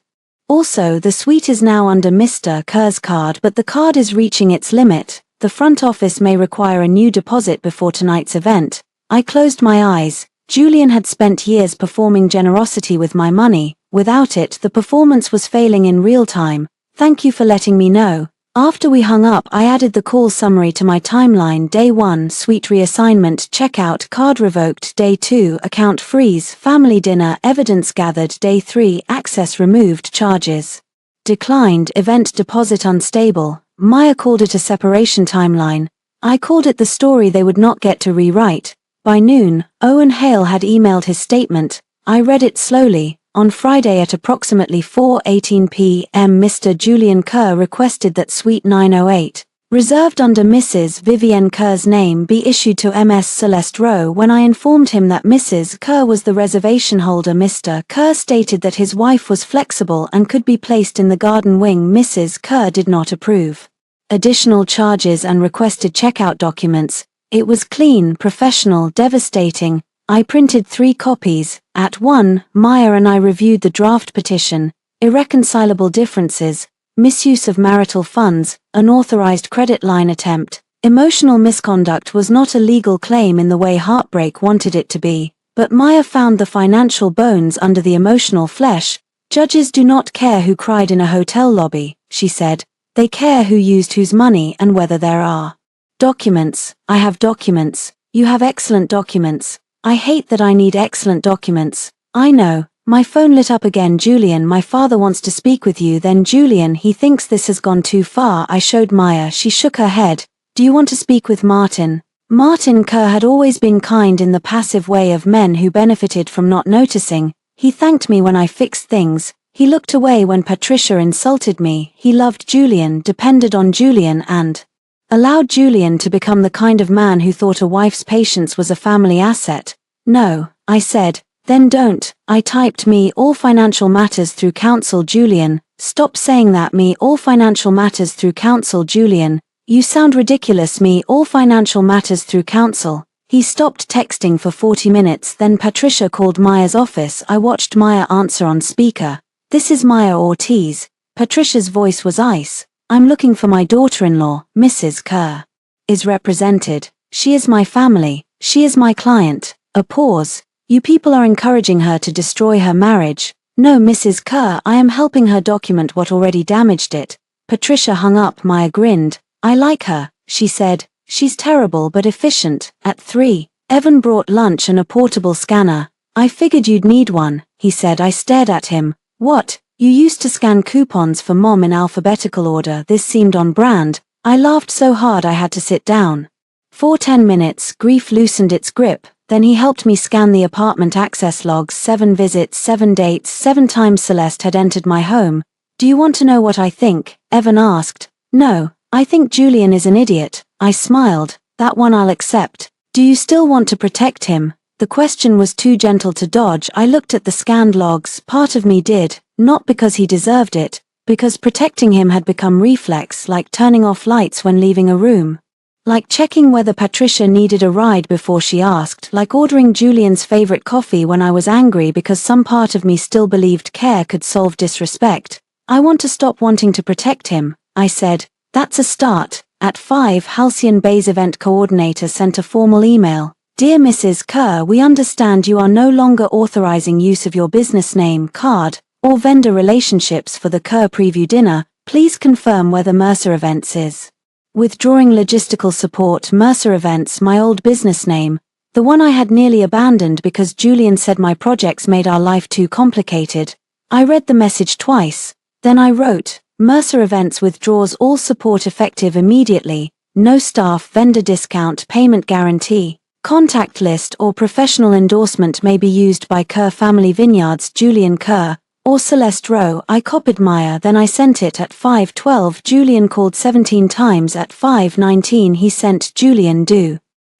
Also, the suite is now under Mr. Kerr's card, but the card is reaching its limit. The front office may require a new deposit before tonight's event. I closed my eyes. Julian had spent years performing generosity with my money. Without it, the performance was failing in real time. Thank you for letting me know. After we hung up, I added the call summary to my timeline. Day 1, suite reassignment, checkout, card revoked. Day 2, account freeze, family dinner, evidence gathered. Day 3, access removed, charges declined, event deposit unstable. Maya called it a separation timeline. I called it the story they would not get to rewrite. By noon, Owen Hale had emailed his statement. I read it slowly. On Friday at approximately 4:18 p.m. Mr. Julian Kerr requested that Suite 908, reserved under Mrs. Vivienne Kerr's name, be issued to Ms. Celeste Rowe. When I informed him that Mrs. Kerr was the reservation holder, Mr. Kerr stated that his wife was flexible and could be placed in the garden wing. Mrs. Kerr did not approve additional charges and requested checkout documents. It was clean, professional, devastating. I printed 3 copies. At 1, Maya and I reviewed the draft petition. Irreconcilable differences, misuse of marital funds, unauthorized credit line attempt. Emotional misconduct was not a legal claim in the way Heartbreak wanted it to be, but Maya found the financial bones under the emotional flesh. Judges do not care who cried in a hotel lobby, she said. They care who used whose money and whether there are documents. I have documents. You have excellent documents. I hate that I need excellent documents. I know. My phone lit up again. Julian, my father wants to speak with you. Then Julian, he thinks this has gone too far. I showed Maya. She shook her head. Do you want to speak with Martin? Martin Kerr had always been kind in the passive way of men who benefited from not noticing. He thanked me when I fixed things. He looked away when Patricia insulted me. He loved Julian, depended on Julian, and allowed Julian to become the kind of man who thought a wife's patience was a family asset. No, I said. Then don't. I typed me all financial matters through counsel. Julian, stop saying that. Me all financial matters through counsel. Julian, you sound ridiculous. Me all financial matters through counsel. He stopped texting for 40 minutes. Then Patricia called Maya's office. I watched Maya answer on speaker. This is Maya Ortiz. Patricia's voice was ice. I'm looking for my daughter-in-law, Mrs. Kerr. Is represented. She is my family. She is my client. A pause. You people are encouraging her to destroy her marriage. No, Mrs. Kerr, I am helping her document what already damaged it. Patricia hung up. Maya grinned. I like her, she said. She's terrible but efficient. At 3, Evan brought lunch and a portable scanner. I figured you'd need one, he said. I stared at him. What? You used to scan coupons for Mom in alphabetical order. This seemed on brand. I laughed so hard I had to sit down. For 10 minutes, grief loosened its grip. Then he helped me scan the apartment access logs. 7 visits, 7 dates, 7 times Celeste had entered my home. Do you want to know what I think? Evan asked. No, I think Julian is an idiot. I smiled. That one I'll accept. Do you still want to protect him? The question was too gentle to dodge. I looked at the scanned logs. Part of me did, not because he deserved it, because protecting him had become reflex, like turning off lights when leaving a room. Like checking whether Patricia needed a ride before she asked, like ordering Julian's favorite coffee when I was angry because some part of me still believed care could solve disrespect. I want to stop wanting to protect him, I said. That's a start. At 5, Halcyon Bay's event coordinator sent a formal email. Dear Mrs. Kerr, we understand you are no longer authorizing use of your business name, card, or vendor relationships for the Kerr preview dinner. Please confirm whether Mercer Events is withdrawing logistical support. Mercer Events, my old business name, the one I had nearly abandoned because Julian said my projects made our life too complicated. I read the message twice. Then I wrote, Mercer Events withdraws all support effective immediately. No staff, vendor discount, payment guarantee, contact list or professional endorsement may be used by Kerr Family Vineyards, Julian Kerr, or Celeste Rowe. I copied Maya, then I sent it at 5:12. Julian called 17 times. At 5:19 he sent, Julian, do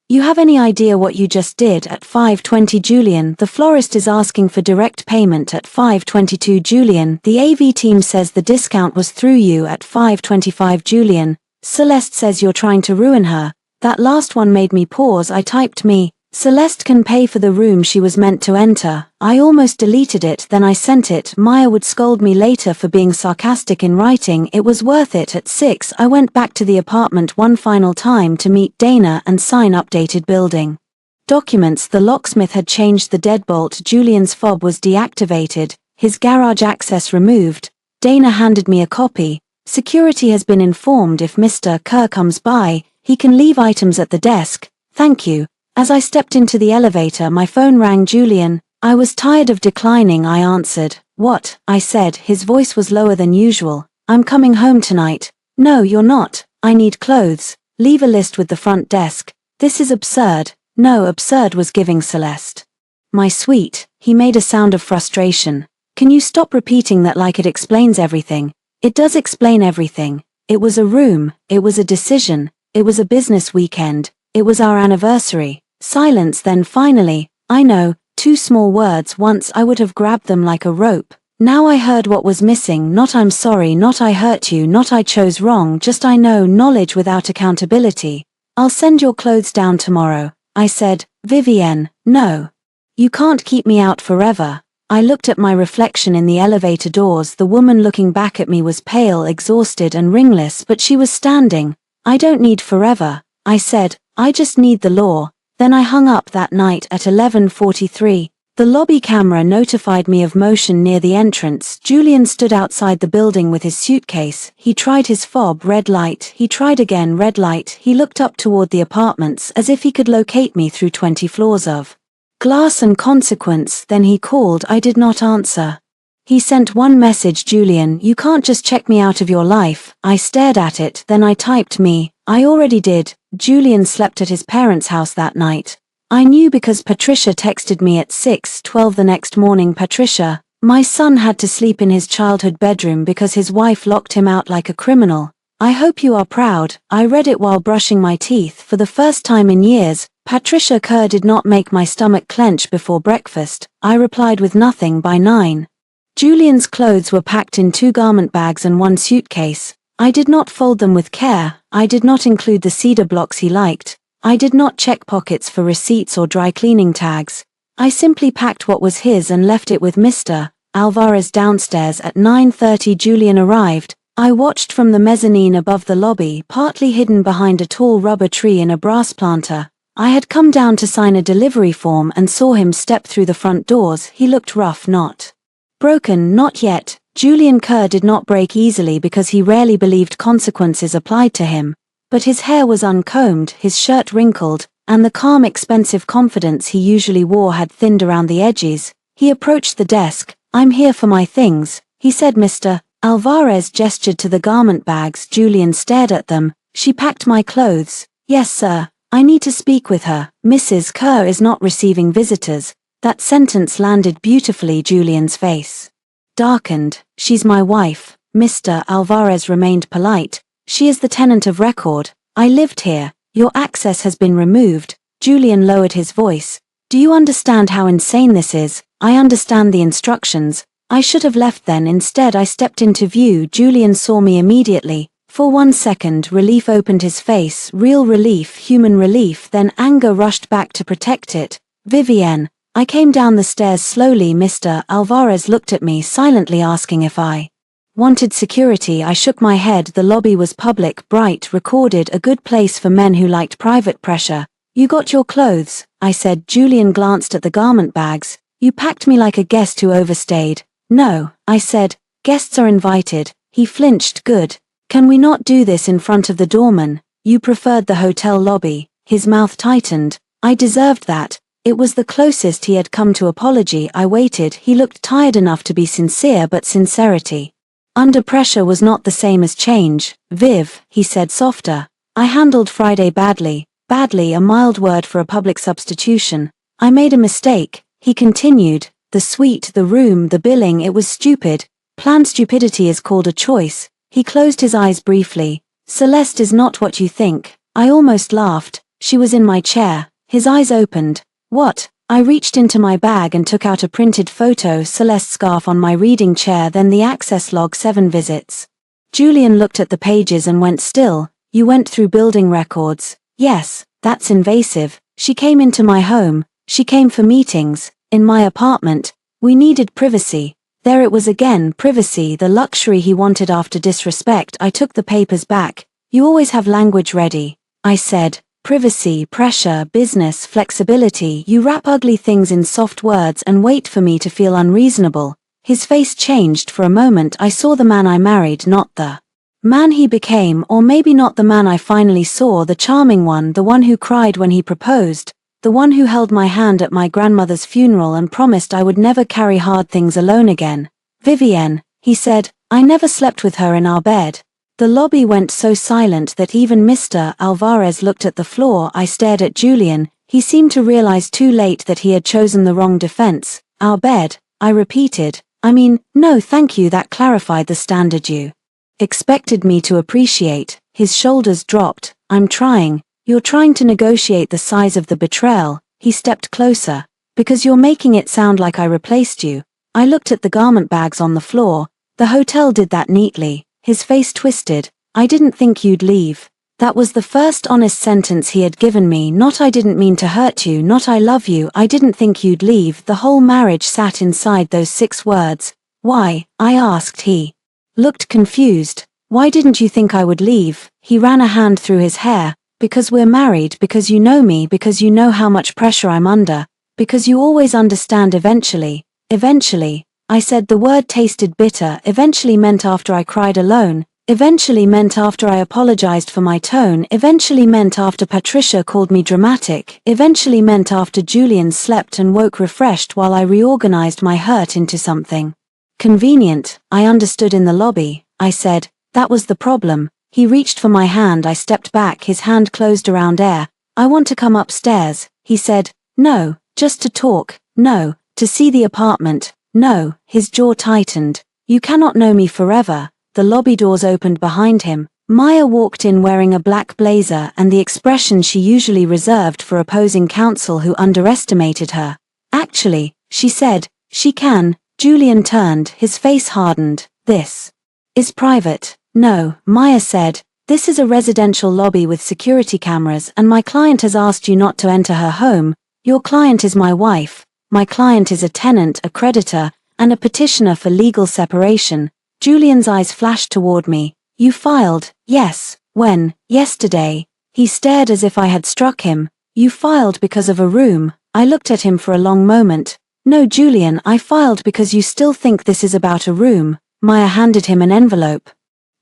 you have any idea what you just did? At 5:20 Julian, the florist is asking for direct payment. At 5:22 Julian, the AV team says the discount was through you. At 5:25 Julian, Celeste says you're trying to ruin her. That last one made me pause. I typed me. Celeste can pay for the room she was meant to enter. I almost deleted it, then I sent it. Maya would scold me later for being sarcastic in writing. It was worth it. At 6, I went back to the apartment one final time to meet Dana and sign updated building documents. The locksmith had changed the deadbolt. Julian's fob was deactivated, his garage access removed. Dana handed me a copy. Security has been informed if Mr. Kerr comes by, he can leave items at the desk. Thank you. As I stepped into the elevator, my phone rang. Julian. I was tired of declining. I answered. What? I said. His voice was lower than usual. I'm coming home tonight. No, you're not. I need clothes. Leave a list with the front desk. This is absurd. No, absurd was giving Celeste my suite. He made a sound of frustration. Can you stop repeating that like it explains everything? It does explain everything. It was a room. It was a decision. It was a business weekend. It was our anniversary. Silence. Then finally, I know, 2 small words. Once I would have grabbed them like a rope. Now I heard what was missing. Not I'm sorry, not I hurt you, not I chose wrong, just I know. Knowledge without accountability. I'll send your clothes down tomorrow. I said. Vivienne, no. You can't keep me out forever. I looked at my reflection in the elevator doors. The woman looking back at me was pale, exhausted and ringless, but she was standing. I don't need forever, I said. I just need the law. Then I hung up. That night at 11:43, the lobby camera notified me of motion near the entrance. Julian stood outside the building with his suitcase. He tried his fob. Red light. He tried again. Red light. He looked up toward the apartments as if he could locate me through 20 floors of glass and consequence. Then he called. I did not answer. He sent one message. Julian, you can't just check me out of your life. I stared at it. Then I typed me. I already did. Julian slept at his parents' house that night. I knew because Patricia texted me at 6:12 the next morning. Patricia, my son had to sleep in his childhood bedroom because his wife locked him out like a criminal. I hope you are proud. I read it while brushing my teeth. For the first time in years, Patricia Kerr did not make my stomach clench before breakfast. I replied with nothing. By 9. Julian's clothes were packed in 2 garment bags and 1 suitcase. I did not fold them with care. I did not include the cedar blocks he liked. I did not check pockets for receipts or dry cleaning tags. I simply packed what was his and left it with Mr. Alvarez downstairs at 9:30. Julian arrived. I watched from the mezzanine above the lobby, partly hidden behind a tall rubber tree in a brass planter. I had come down to sign a delivery form and saw him step through the front doors. He looked rough, not broken, not yet. Julian Kerr did not break easily because he rarely believed consequences applied to him. But his hair was uncombed, his shirt wrinkled, and the calm, expensive confidence he usually wore had thinned around the edges. He approached the desk. "I'm here for my things," he said. "Mr. Alvarez gestured to the garment bags. Julian stared at them. "She packed my clothes." "Yes, sir. I need to speak with her. Mrs. Kerr is not receiving visitors." That sentence landed beautifully. Julian's face darkened. "She's my wife." Mr. Alvarez remained polite. "She is the tenant of record. I lived here. Your access has been removed." Julian lowered his voice. "Do you understand how insane this is?" "I understand the instructions. I should have left then. Instead I stepped into view." Julian saw me immediately. For 1 second, relief opened his face, real relief, human relief, then anger rushed back to protect it. "Vivienne." I came down the stairs slowly. Mr. Alvarez looked at me, silently asking if I wanted security. I shook my head. The lobby was public, bright, recorded, a good place for men who liked private pressure. "You got your clothes," I said. Julian glanced at the garment bags. "You packed me like a guest who overstayed." "No," I said. "Guests are invited." He flinched. "Good. Can we not do this in front of the doorman?" "You preferred the hotel lobby." His mouth tightened. I deserved that. It was the closest he had come to apology. I waited. He looked tired enough to be sincere, but sincerity under pressure was not the same as change. "Viv," he said, softer. "I handled Friday badly." Badly, a mild word for a public substitution. "I made a mistake," he continued. "The suite, the room, the billing, it was stupid. Planned stupidity is called a choice." He closed his eyes briefly. "Celeste is not what you think." I almost laughed. She was in my chair. His eyes opened. "What?" I reached into my bag and took out a printed photo. Celeste's scarf on my reading chair, then the access log, 7 visits. Julian looked at the pages and went still. "You went through building records." "Yes, that's invasive. She came into my home. She came for meetings. In my apartment. We needed privacy." There it was again, privacy, the luxury he wanted after disrespect. I took the papers back. "You always have language ready," I said. "Privacy, pressure, business, flexibility. You wrap ugly things in soft words and wait for me to feel unreasonable." His face changed. For a moment I saw the man I married, not the man he became, or maybe not the man I finally saw, the charming one, the one who cried when he proposed, the one who held my hand at my grandmother's funeral and promised I would never carry hard things alone again. "Vivienne," he said. "I never slept with her in our bed." The lobby went so silent that even Mr. Alvarez looked at the floor. I stared at Julian. He seemed to realize too late that he had chosen the wrong defense. "Our bed," I repeated. "I mean, no thank you." That clarified the standard you expected me to appreciate. His shoulders dropped. "I'm trying." "You're trying to negotiate the size of the betrayal." He stepped closer. "Because you're making it sound like I replaced you." I looked at the garment bags on the floor. "The hotel did that neatly." His face twisted. "I didn't think you'd leave." That was the first honest sentence he had given me. Not "I didn't mean to hurt you," not "I love you." "I didn't think you'd leave." The whole marriage sat inside those 6 words. "Why?" I asked. He looked confused. "Why didn't you think I would leave?" He ran a hand through his hair. "Because we're married, because you know me, because you know how much pressure I'm under, because you always understand eventually." Eventually, I said. The word tasted bitter. Eventually meant after I cried alone. Eventually meant after I apologized for my tone. Eventually meant after Patricia called me dramatic. Eventually meant after Julian slept and woke refreshed while I reorganized my hurt into something convenient. "I understood in the lobby," I said. "That was the problem." He reached for my hand. I stepped back. His hand closed around air. "I want to come upstairs," he said. "No, just to talk." "No, to see the apartment." "No." His jaw tightened. "You cannot know me forever." The lobby doors opened behind him. Maya walked in wearing a black blazer and the expression she usually reserved for opposing counsel who underestimated her. "Actually," she said, "she can." Julian turned. His face hardened. "This is private." "No," Maya said. "This is a residential lobby with security cameras and my client has asked you not to enter her home. Your client is my wife. My client is a tenant, a creditor, and a petitioner for legal separation. Julian's eyes flashed toward me. You filed? Yes. When? Yesterday. He stared as if I had struck him. You filed because of a room. I looked at him for a long moment. No, Julian, I filed because you still think this is about a room. Maya handed him an envelope.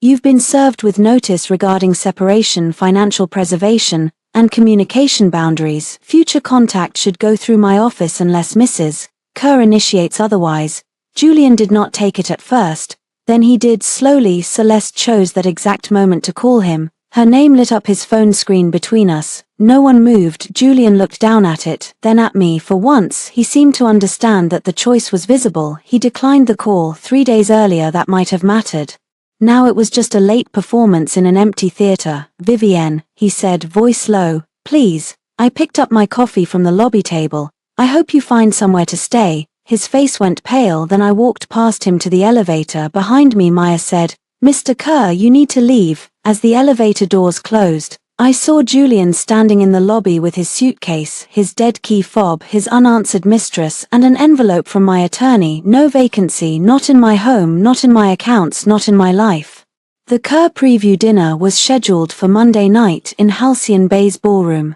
You've been served with notice regarding separation, financial preservation, and communication boundaries. Future contact should go through my office unless Mrs. Kerr initiates otherwise. Julian did not take it at first. Then he did. Slowly. Celeste chose that exact moment to call him. Her name lit up his phone screen between us. No one moved. Julian looked down at it, then at me. For once, he seemed to understand that the choice was visible. He declined the call. 3 days earlier that might have mattered. Now it was just a late performance in an empty theater. Vivienne, he said, voice low, please. I picked up my coffee from the lobby table. I hope you find somewhere to stay. His face went pale. Then I walked past him to the elevator. Behind me, Maya said, Mr. Kerr, you need to leave. As the elevator doors closed, I saw Julian standing in the lobby with his suitcase, his dead key fob, his unanswered mistress, and an envelope from my attorney. No vacancy, not in my home, not in my accounts, not in my life. The Kerr preview dinner was scheduled for Monday night in Halcyon Bay's ballroom.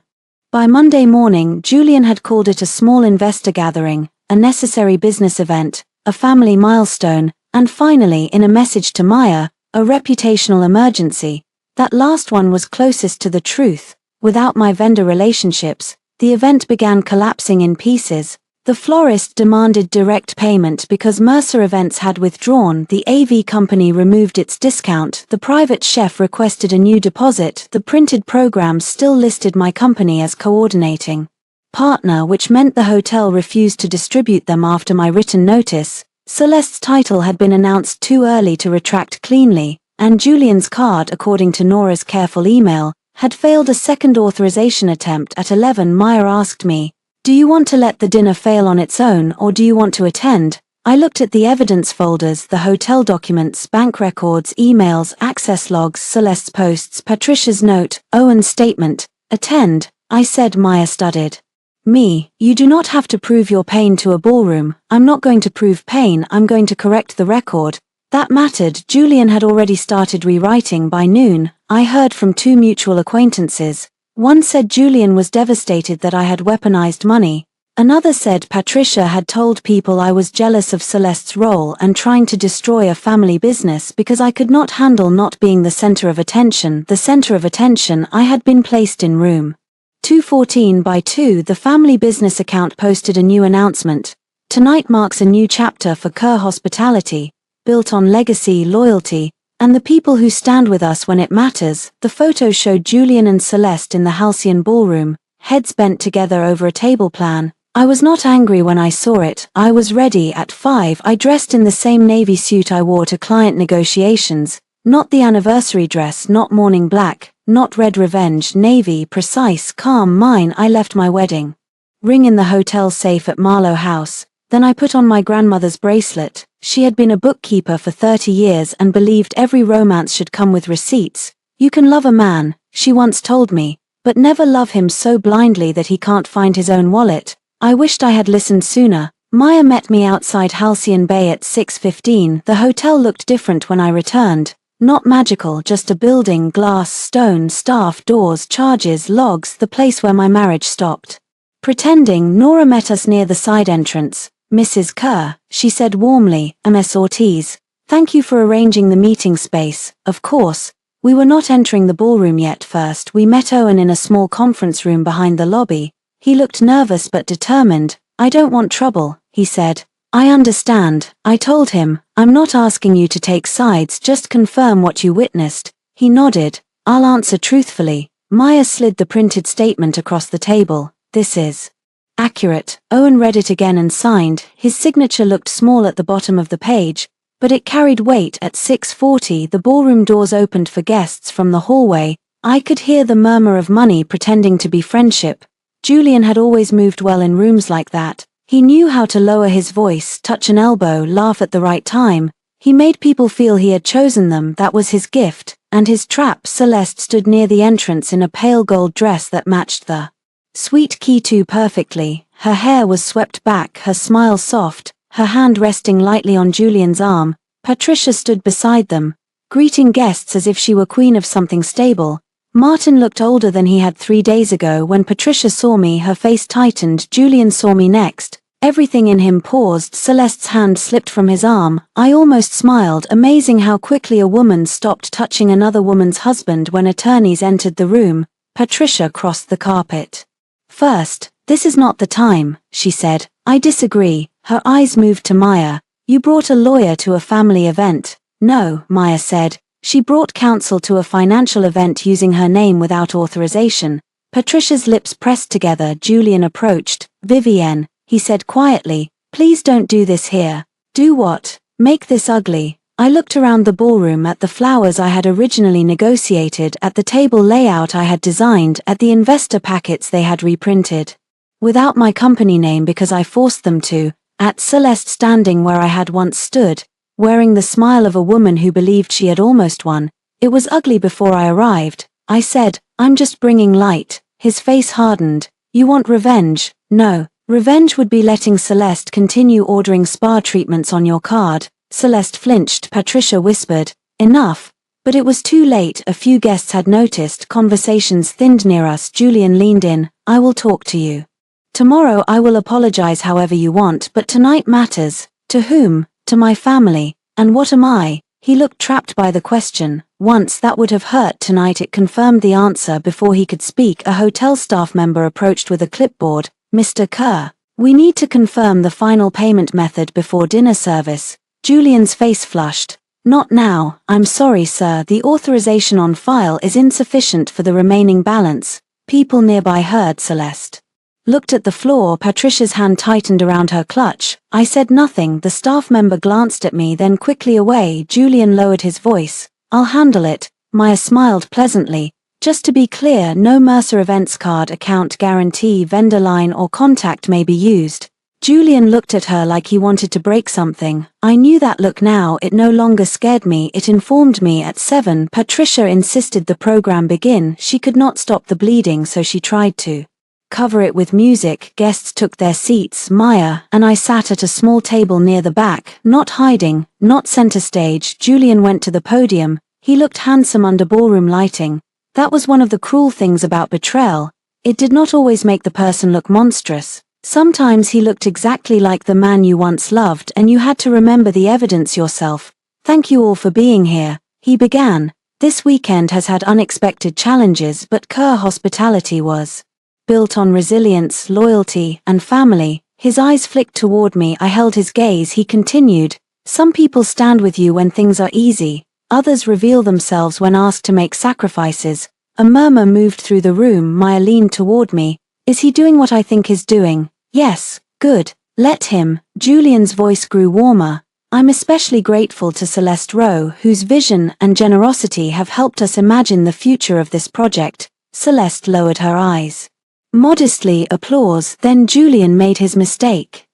By Monday morning, Julian had called it a small investor gathering, a necessary business event, a family milestone, and finally, in a message to Maya, a reputational emergency. That last one was closest to the truth. Without my vendor relationships, the event began collapsing in pieces. The florist demanded direct payment because Mercer Events had withdrawn, the AV company removed its discount, the private chef requested a new deposit, the printed programs still listed my company as coordinating partner, which meant the hotel refused to distribute them after my written notice. Celeste's title had been announced too early to retract cleanly, and Julian's card, according to Nora's careful email, had failed a second authorization attempt at 11. Maya asked me, do you want to let the dinner fail on its own or do you want to attend? I looked at the evidence folders, the hotel documents, bank records, emails, access logs, Celeste's posts, Patricia's note, Owen's statement. Attend, I said. Maya studied me. You do not have to prove your pain to a ballroom. I'm not going to prove pain, I'm going to correct the record. That mattered. Julian had already started rewriting by noon. I heard from 2 mutual acquaintances. One said Julian was devastated that I had weaponized money. Another said Patricia had told people I was jealous of Celeste's role and trying to destroy a family business because I could not handle not being the center of attention. The center of attention. I had been placed in room 214 by 2. The family business account posted a new announcement. Tonight marks a new chapter for Kerr Hospitality, built on legacy, loyalty, and the people who stand with us when it matters. The photo showed Julian and Celeste in the Halcyon ballroom, heads bent together over a table plan. I was not angry when I saw it. I was ready. At 5, I dressed in the same navy suit I wore to client negotiations. Not the anniversary dress, not morning black, not red revenge, navy, precise, calm. Mine. I left my wedding ring in the hotel safe at Marlowe House. Then I put on my grandmother's bracelet. She had been a bookkeeper for 30 years and believed every romance should come with receipts. You can love a man, she once told me, but never love him so blindly that he can't find his own wallet. I wished I had listened sooner. Maya met me outside Halcyon Bay at 6:15. The hotel looked different when I returned. Not magical, just a building, glass, stone, staff, doors, charges, logs, the place where my marriage stopped. Pretending, Nora met us near the side entrance. Mrs. Kerr, she said warmly, Ms. Ortiz. Thank you for arranging the meeting space. Of course, we were not entering the ballroom yet. First, we met Owen in a small conference room behind the lobby. He looked nervous but determined. I don't want trouble, he said. I understand, I told him. I'm not asking you to take sides, just confirm what you witnessed. He nodded. I'll answer truthfully. Maya slid the printed statement across the table. This is accurate. Owen read it again and signed. His signature looked small at the bottom of the page, but it carried weight. At 6:40, the ballroom doors opened for guests from the hallway. I could hear the murmur of money pretending to be friendship. Julian had always moved well in rooms like that. He knew how to lower his voice, touch an elbow, laugh at the right time. He made people feel he had chosen them. That was his gift, and his trap. Celeste stood near the entrance in a pale gold dress that matched the sweet key too perfectly. Her hair was swept back, her smile soft, her hand resting lightly on Julian's arm. Patricia stood beside them, greeting guests as if she were queen of something stable. Martin looked older than he had 3 days ago. When Patricia saw me, her face tightened. Julian saw me next. Everything in him paused. Celeste's hand slipped from his arm. I almost smiled. Amazing how quickly a woman stopped touching another woman's husband when attorneys entered the room. Patricia crossed the carpet. First, this is not the time, she said. I disagree. Her eyes moved to Maya. You brought a lawyer to a family event. No, Maya said. She brought counsel to a financial event using her name without authorization. Patricia's lips pressed together. Julian approached. Vivienne, he said quietly, please don't do this here. Do what? Make this ugly. I looked around the ballroom at the flowers I had originally negotiated, at the table layout I had designed, at the investor packets they had reprinted. Without my company name because I forced them to, at Celeste standing where I had once stood, wearing the smile of a woman who believed she had almost won. It was ugly before I arrived. I said, I'm just bringing light. His face hardened. You want revenge? No. Revenge would be letting Celeste continue ordering spa treatments on your card. Celeste flinched. Patricia whispered, enough. But it was too late. A few guests had noticed. Conversations thinned near us. Julian leaned in. I will talk to you. Tomorrow I will apologize however you want, but tonight matters. To whom? To my family. And what am I? He looked trapped by the question. Once that would have hurt. Tonight it confirmed the answer. Before he could speak, a hotel staff member approached with a clipboard. Mr. Kerr, we need to confirm the final payment method before dinner service. Julian's face flushed. Not now. I'm sorry, sir. The authorization on file is insufficient for the remaining balance. People nearby heard. Celeste looked at the floor. Patricia's hand tightened around her clutch. I said nothing. The staff member glanced at me, then quickly away. Julian lowered his voice. I'll handle it. Maya smiled pleasantly. Just to be clear, no Mercer Events card, account guarantee, vendor line or contact may be used. Julian looked at her like he wanted to break something. I knew that look now. It no longer scared me. It informed me. At 7, Patricia insisted the program begin. She could not stop the bleeding, so she tried to cover it with music. Guests took their seats. Maya and I sat at a small table near the back, not hiding, not center stage. Julian went to the podium. He looked handsome under ballroom lighting. That was one of the cruel things about betrayal. It did not always make the person look monstrous. Sometimes he looked exactly like the man you once loved, and you had to remember the evidence yourself. Thank you all for being here, he began. This weekend has had unexpected challenges, but Kerr Hospitality was built on resilience, loyalty, and family. His eyes flicked toward me. I held his gaze. He continued, some people stand with you when things are easy. Others reveal themselves when asked to make sacrifices. A murmur moved through the room. Maya leaned toward me. Is he doing what I think he's doing? Yes, good. Let him. Julian's voice grew warmer. I'm especially grateful to Celeste Rowe, whose vision and generosity have helped us imagine the future of this project. Celeste lowered her eyes. Modestly, applause. Then Julian made his mistake.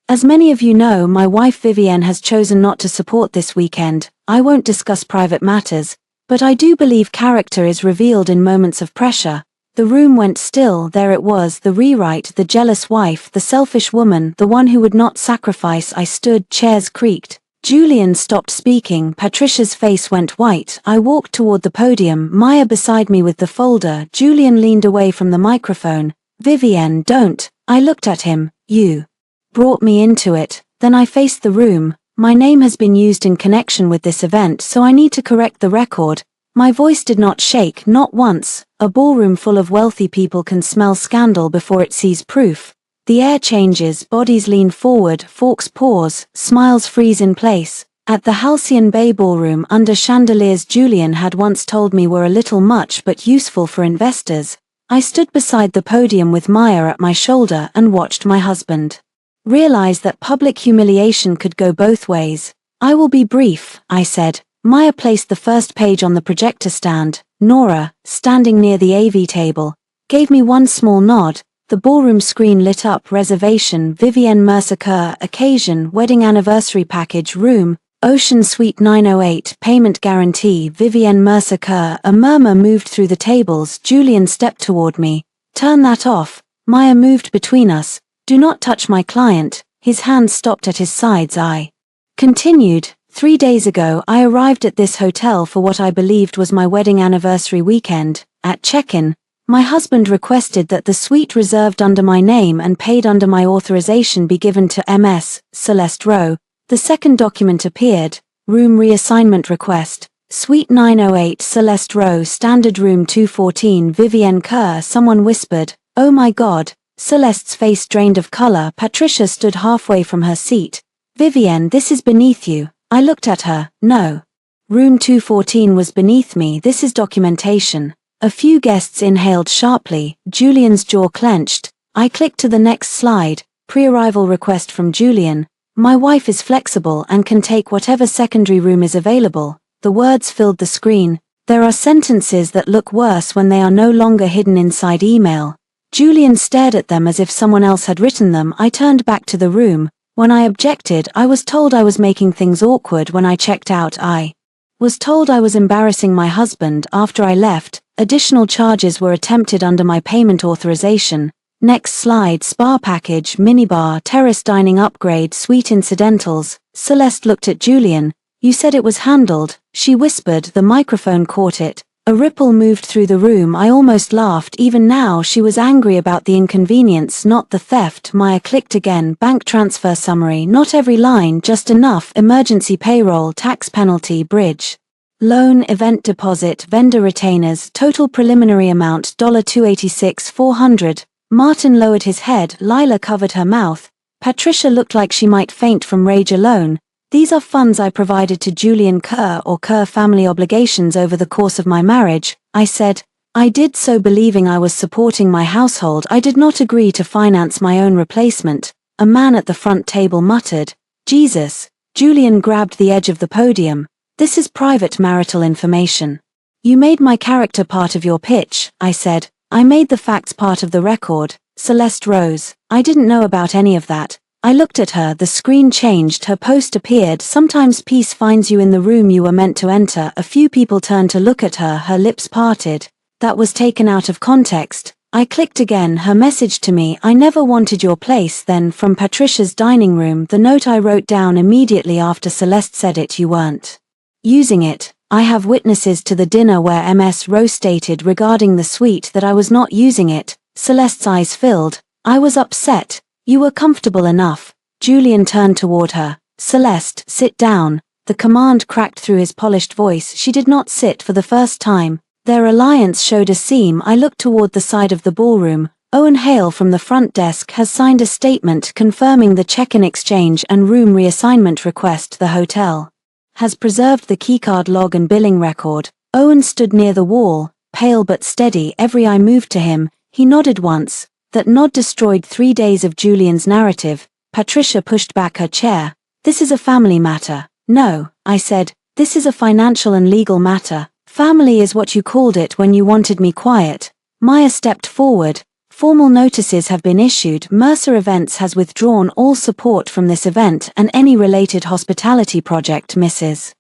As many of you know, my wife Vivienne has chosen not to support this weekend. I won't discuss private matters, but I do believe character is revealed in moments of pressure. The room went still. There it was, the rewrite, the jealous wife, the selfish woman, the one who would not sacrifice. I stood, chairs creaked. Julian stopped speaking. Patricia's face went white. I walked toward the podium, Maya beside me with the folder. Julian leaned away from the microphone. Vivienne, don't. I looked at him. You brought me into it. Then I faced the room. My name has been used in connection with this event, so I need to correct the record. My voice did not shake, not once. A ballroom full of wealthy people can smell scandal before it sees proof. The air changes, bodies lean forward, forks pause, smiles freeze in place. At the Halcyon Bay Ballroom under chandeliers Julian had once told me were a little much but useful for investors. I stood beside the podium with Maya at my shoulder and watched my husband realize that public humiliation could go both ways. I will be brief, I said. Maya placed the first page on the projector stand. Nora, standing near the AV table, gave me one small nod. The ballroom screen lit up. Reservation, Vivienne Mercer Kerr, occasion, wedding anniversary package, room, Ocean Suite 908, payment guarantee, Vivienne Mercer Kerr. A murmur moved through the tables. Julian stepped toward me. Turn that off. Maya moved between us. Do not touch my client. His hand stopped at his sides. I continued, 3 days ago I arrived at this hotel for what I believed was my wedding anniversary weekend. At check-in, my husband requested that the suite reserved under my name and paid under my authorization be given to Ms. Celeste Rowe. The second document appeared, room reassignment request, Suite 908 Celeste Rowe, Standard Room 214 Vivienne Kerr. Someone whispered, "Oh my God." Celeste's face drained of color. Patricia stood halfway from her seat. "Vivienne, this is beneath you." I looked at her. No. Room 214 was beneath me. This is documentation. A few guests inhaled sharply. Julian's jaw clenched. I clicked to the next slide. Pre-arrival request from Julian. "My wife is flexible and can take whatever secondary room is available." The words filled the screen. There are sentences that look worse when they are no longer hidden inside email. Julian stared at them as if someone else had written them. I turned back to the room. When I objected, I was told I was making things awkward. When I checked out, I was told I was embarrassing my husband. After I left, additional charges were attempted under my payment authorization. Next slide. Spa package, minibar, terrace dining upgrade, suite incidentals. Celeste looked at Julian. "You said it was handled," she whispered. The microphone caught it. A ripple moved through the room. I almost laughed. Even now she was angry about the inconvenience, not the theft. Maya clicked again. Bank transfer summary. Not every line, just enough. Emergency payroll, tax penalty, bridge loan, event deposit, vendor retainers, total preliminary amount $286,400. Martin lowered his head. Lila covered her mouth. Patricia looked like she might faint from rage alone. "These are funds I provided to Julian Kerr or Kerr family obligations over the course of my marriage," I said. "I did so believing I was supporting my household. I did not agree to finance my own replacement." A man at the front table muttered, "Jesus." Julian grabbed the edge of the podium. "This is private marital information." "You made my character part of your pitch," I said. "I made the facts part of the record." Celeste rose. "I didn't know about any of that." I looked at her. The screen changed. Her post appeared. "Sometimes peace finds you in the room you were meant to enter." A few people turned to look at her. Her lips parted. That was taken out of context. I clicked again. Her message to me, "I never wanted your place." Then from Patricia's dining room, the note I wrote down immediately after Celeste said it, "You weren't using it. I have witnesses to the dinner where Ms. Rowe stated regarding the suite that I was not using it." Celeste's eyes filled. I was upset. "You were comfortable enough." Julian turned toward her. "Celeste, sit down." The command cracked through his polished voice. She did not sit for the first time. Their alliance showed a seam. I looked toward the side of the ballroom. Owen Hale from the front desk has signed a statement confirming the check-in exchange and room reassignment request. The hotel has preserved the keycard log and billing record. Owen stood near the wall, pale but steady. Every eye moved to him. He nodded once. That nod destroyed 3 days of Julian's narrative. Patricia pushed back her chair. "This is a family matter." "No," I said. "This is a financial and legal matter." "Family is what you called it when you wanted me quiet." Maya stepped forward. "Formal notices have been issued. Mercer Events has withdrawn all support from this event and any related hospitality project. Mrs.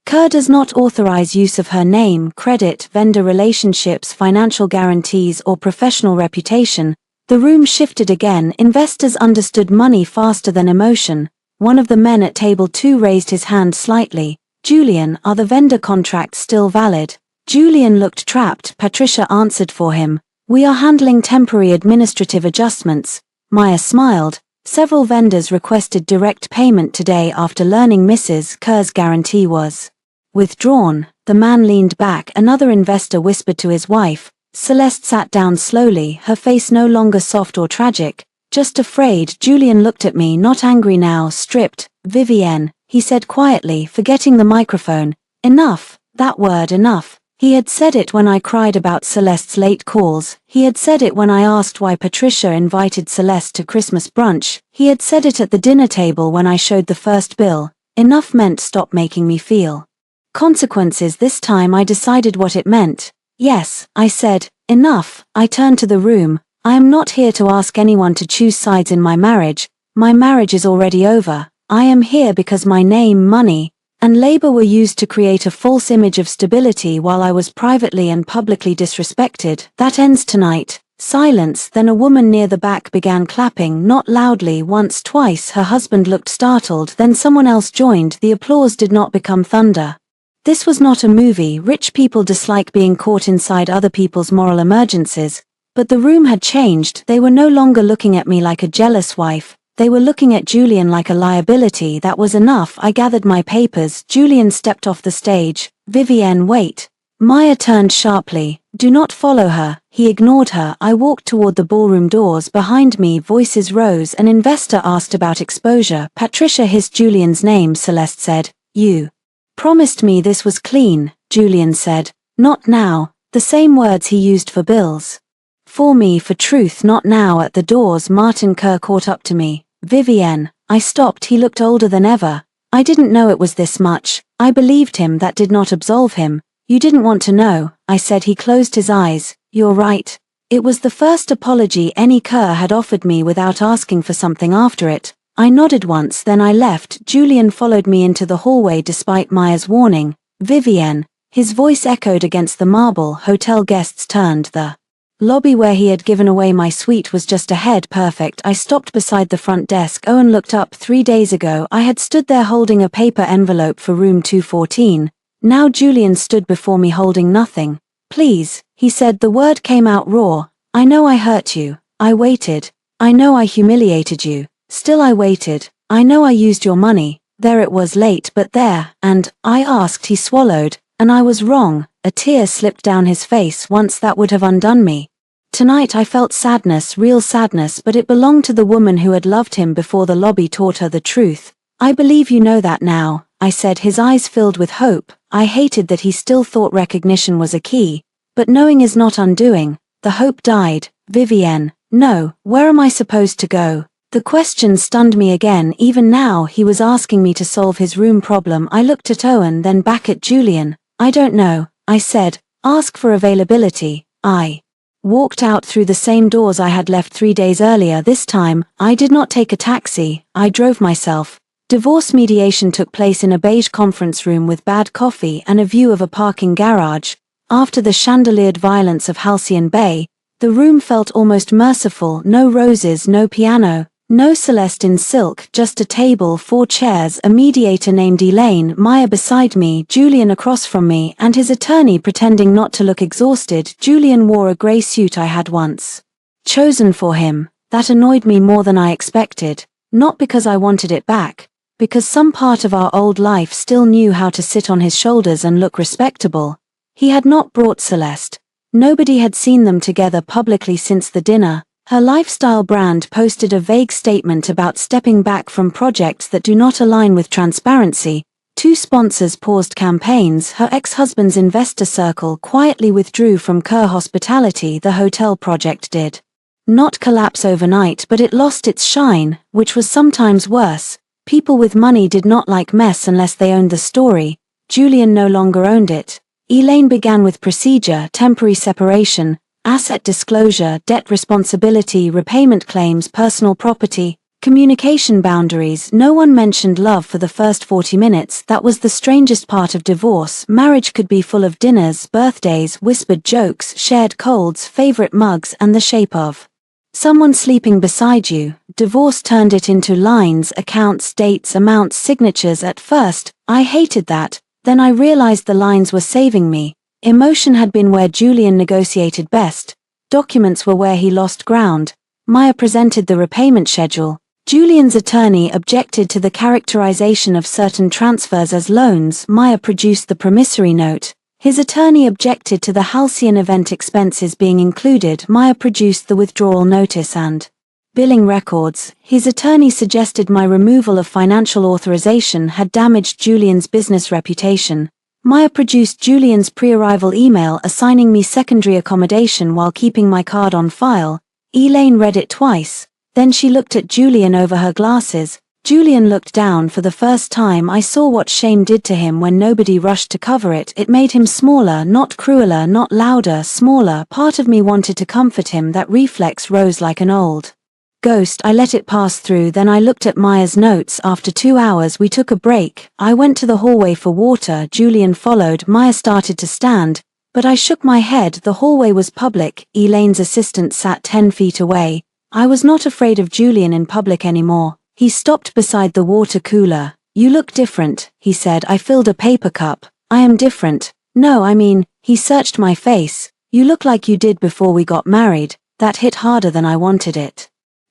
Kerr does not authorize use of her name, credit, vendor relationships, financial guarantees, or professional reputation." The room shifted again. Investors understood money faster than emotion. One of the men at table 2 raised his hand slightly. "Julian, are the vendor contracts still valid?" Julian looked trapped. Patricia answered for him. "We are handling temporary administrative adjustments." Maya smiled. "Several vendors requested direct payment today after learning Mrs. Kerr's guarantee was withdrawn." The man leaned back. Another investor whispered to his wife. Celeste sat down slowly, her face no longer soft or tragic, just afraid. Julian looked at me, not angry now, stripped. "Vivienne," he said quietly, forgetting the microphone. "Enough, that word, enough." He had said it when I cried about Celeste's late calls. He had said it when I asked why Patricia invited Celeste to Christmas brunch. He had said it at the dinner table when I showed the first bill. Enough meant stop making me feel consequences. This time I decided what it meant. "Yes," I said, "enough." I turned to the room. "I am not here to ask anyone to choose sides in my marriage. My marriage is already over. I am here because my name, money, and labor were used to create a false image of stability while I was privately and publicly disrespected. That ends tonight." Silence, then a woman near the back began clapping, not loudly, once, twice. Her husband looked startled, then someone else joined. The applause did not become thunder. This was not a movie. Rich people dislike being caught inside other people's moral emergencies. But the room had changed. They were no longer looking at me like a jealous wife. They were looking at Julian like a liability. That was enough. I gathered my papers. Julian stepped off the stage. Vivienne, wait. Maya turned sharply. Do not follow her. He ignored her. I walked toward the ballroom doors. Behind me, voices rose. An investor asked about exposure. Patricia hissed Julian's name. Celeste said, You promised me this was clean, Julian said. Not now. The same words he used for bills. For me, for truth, not now. At the doors, Martin Kerr caught up to me. Vivienne. I stopped. He looked older than ever. I didn't know it was this much. I believed him. That did not absolve him. You didn't want to know, I said. He closed his eyes. You're right. It was the first apology any Kerr had offered me without asking for something after it. I nodded once, then I left. Julian followed me into the hallway despite Maya's warning. Vivienne. His voice echoed against the marble. Hotel guests turned. The lobby where he had given away my suite was just ahead. Perfect. I stopped beside the front desk. Owen looked up. 3 days ago, I had stood there holding a paper envelope for room 214. Now Julian stood before me holding nothing. Please, he said. The word came out raw. I know I hurt you. I waited. I know I humiliated you. Still I waited. I know I used your money. There it was, late, but there, and I asked. He swallowed, and I was wrong. A tear slipped down his face. Once that would have undone me. Tonight I felt sadness, real sadness, but it belonged to the woman who had loved him before the lobby taught her the truth. I believe you know that now, I said, his eyes filled with hope. I hated that he still thought recognition was a key. But knowing is not undoing. The hope died. Vivienne. No, where am I supposed to go? The question stunned me again. Even now he was asking me to solve his room problem. I looked at Owen, then back at Julian. I don't know, I said. Ask for availability. I walked out through the same doors I had left 3 days earlier. This time, I did not take a taxi. I drove myself. Divorce mediation took place in a beige conference room with bad coffee and a view of a parking garage. After the chandeliered violence of Halcyon Bay, the room felt almost merciful. No roses, no piano, no Celeste in silk, just a table, 4 chairs, a mediator named Elaine, Maya beside me, Julian across from me, and his attorney pretending not to look exhausted. Julian wore a grey suit I had once chosen for him. That annoyed me more than I expected. Not because I wanted it back. Because some part of our old life still knew how to sit on his shoulders and look respectable. He had not brought Celeste. Nobody had seen them together publicly since the dinner. Her lifestyle brand posted a vague statement about stepping back from projects that do not align with transparency. 2 sponsors paused campaigns. Her ex-husband's investor circle quietly withdrew from Kerr Hospitality. The hotel project did not collapse overnight, but it lost its shine, which was sometimes worse. People with money did not like mess unless they owned the story. Julian no longer owned it. Elaine began with procedure, temporary separation, asset disclosure, debt responsibility, repayment claims, personal property, communication boundaries. No one mentioned love for the first 40 minutes. That was the strangest part of divorce. Marriage could be full of dinners, birthdays, whispered jokes, shared colds, favorite mugs, and the shape of someone sleeping beside you. Divorce turned it into lines, accounts, dates, amounts, signatures. At first, I hated that. Then I realized the lines were saving me. Emotion had been where Julian negotiated best. Documents were where he lost ground. Maya presented the repayment schedule. Julian's attorney objected to the characterization of certain transfers as loans. Maya produced the promissory note. His attorney objected to the Halcyon event expenses being included. Maya produced the withdrawal notice and billing records. His attorney suggested my removal of financial authorization had damaged Julian's business reputation. Maya produced Julian's pre-arrival email assigning me secondary accommodation while keeping my card on file. Elaine read it twice. Then she looked at Julian over her glasses. Julian looked down. For the first time I saw what shame did to him when nobody rushed to cover it. It made him smaller, not crueler, not louder, smaller. Part of me wanted to comfort him. That reflex rose like an old ghost. I let it pass through. Then I looked at Maya's notes. After 2 hours we took a break. I went to the hallway for water. Julian followed. Maya started to stand. But I shook my head. The hallway was public. Elaine's assistant sat 10 feet away. I was not afraid of Julian in public anymore. He stopped beside the water cooler. You look different, he said. I filled a paper cup. I am different. No, I mean, he searched my face. You look like you did before we got married. That hit harder than I wanted it.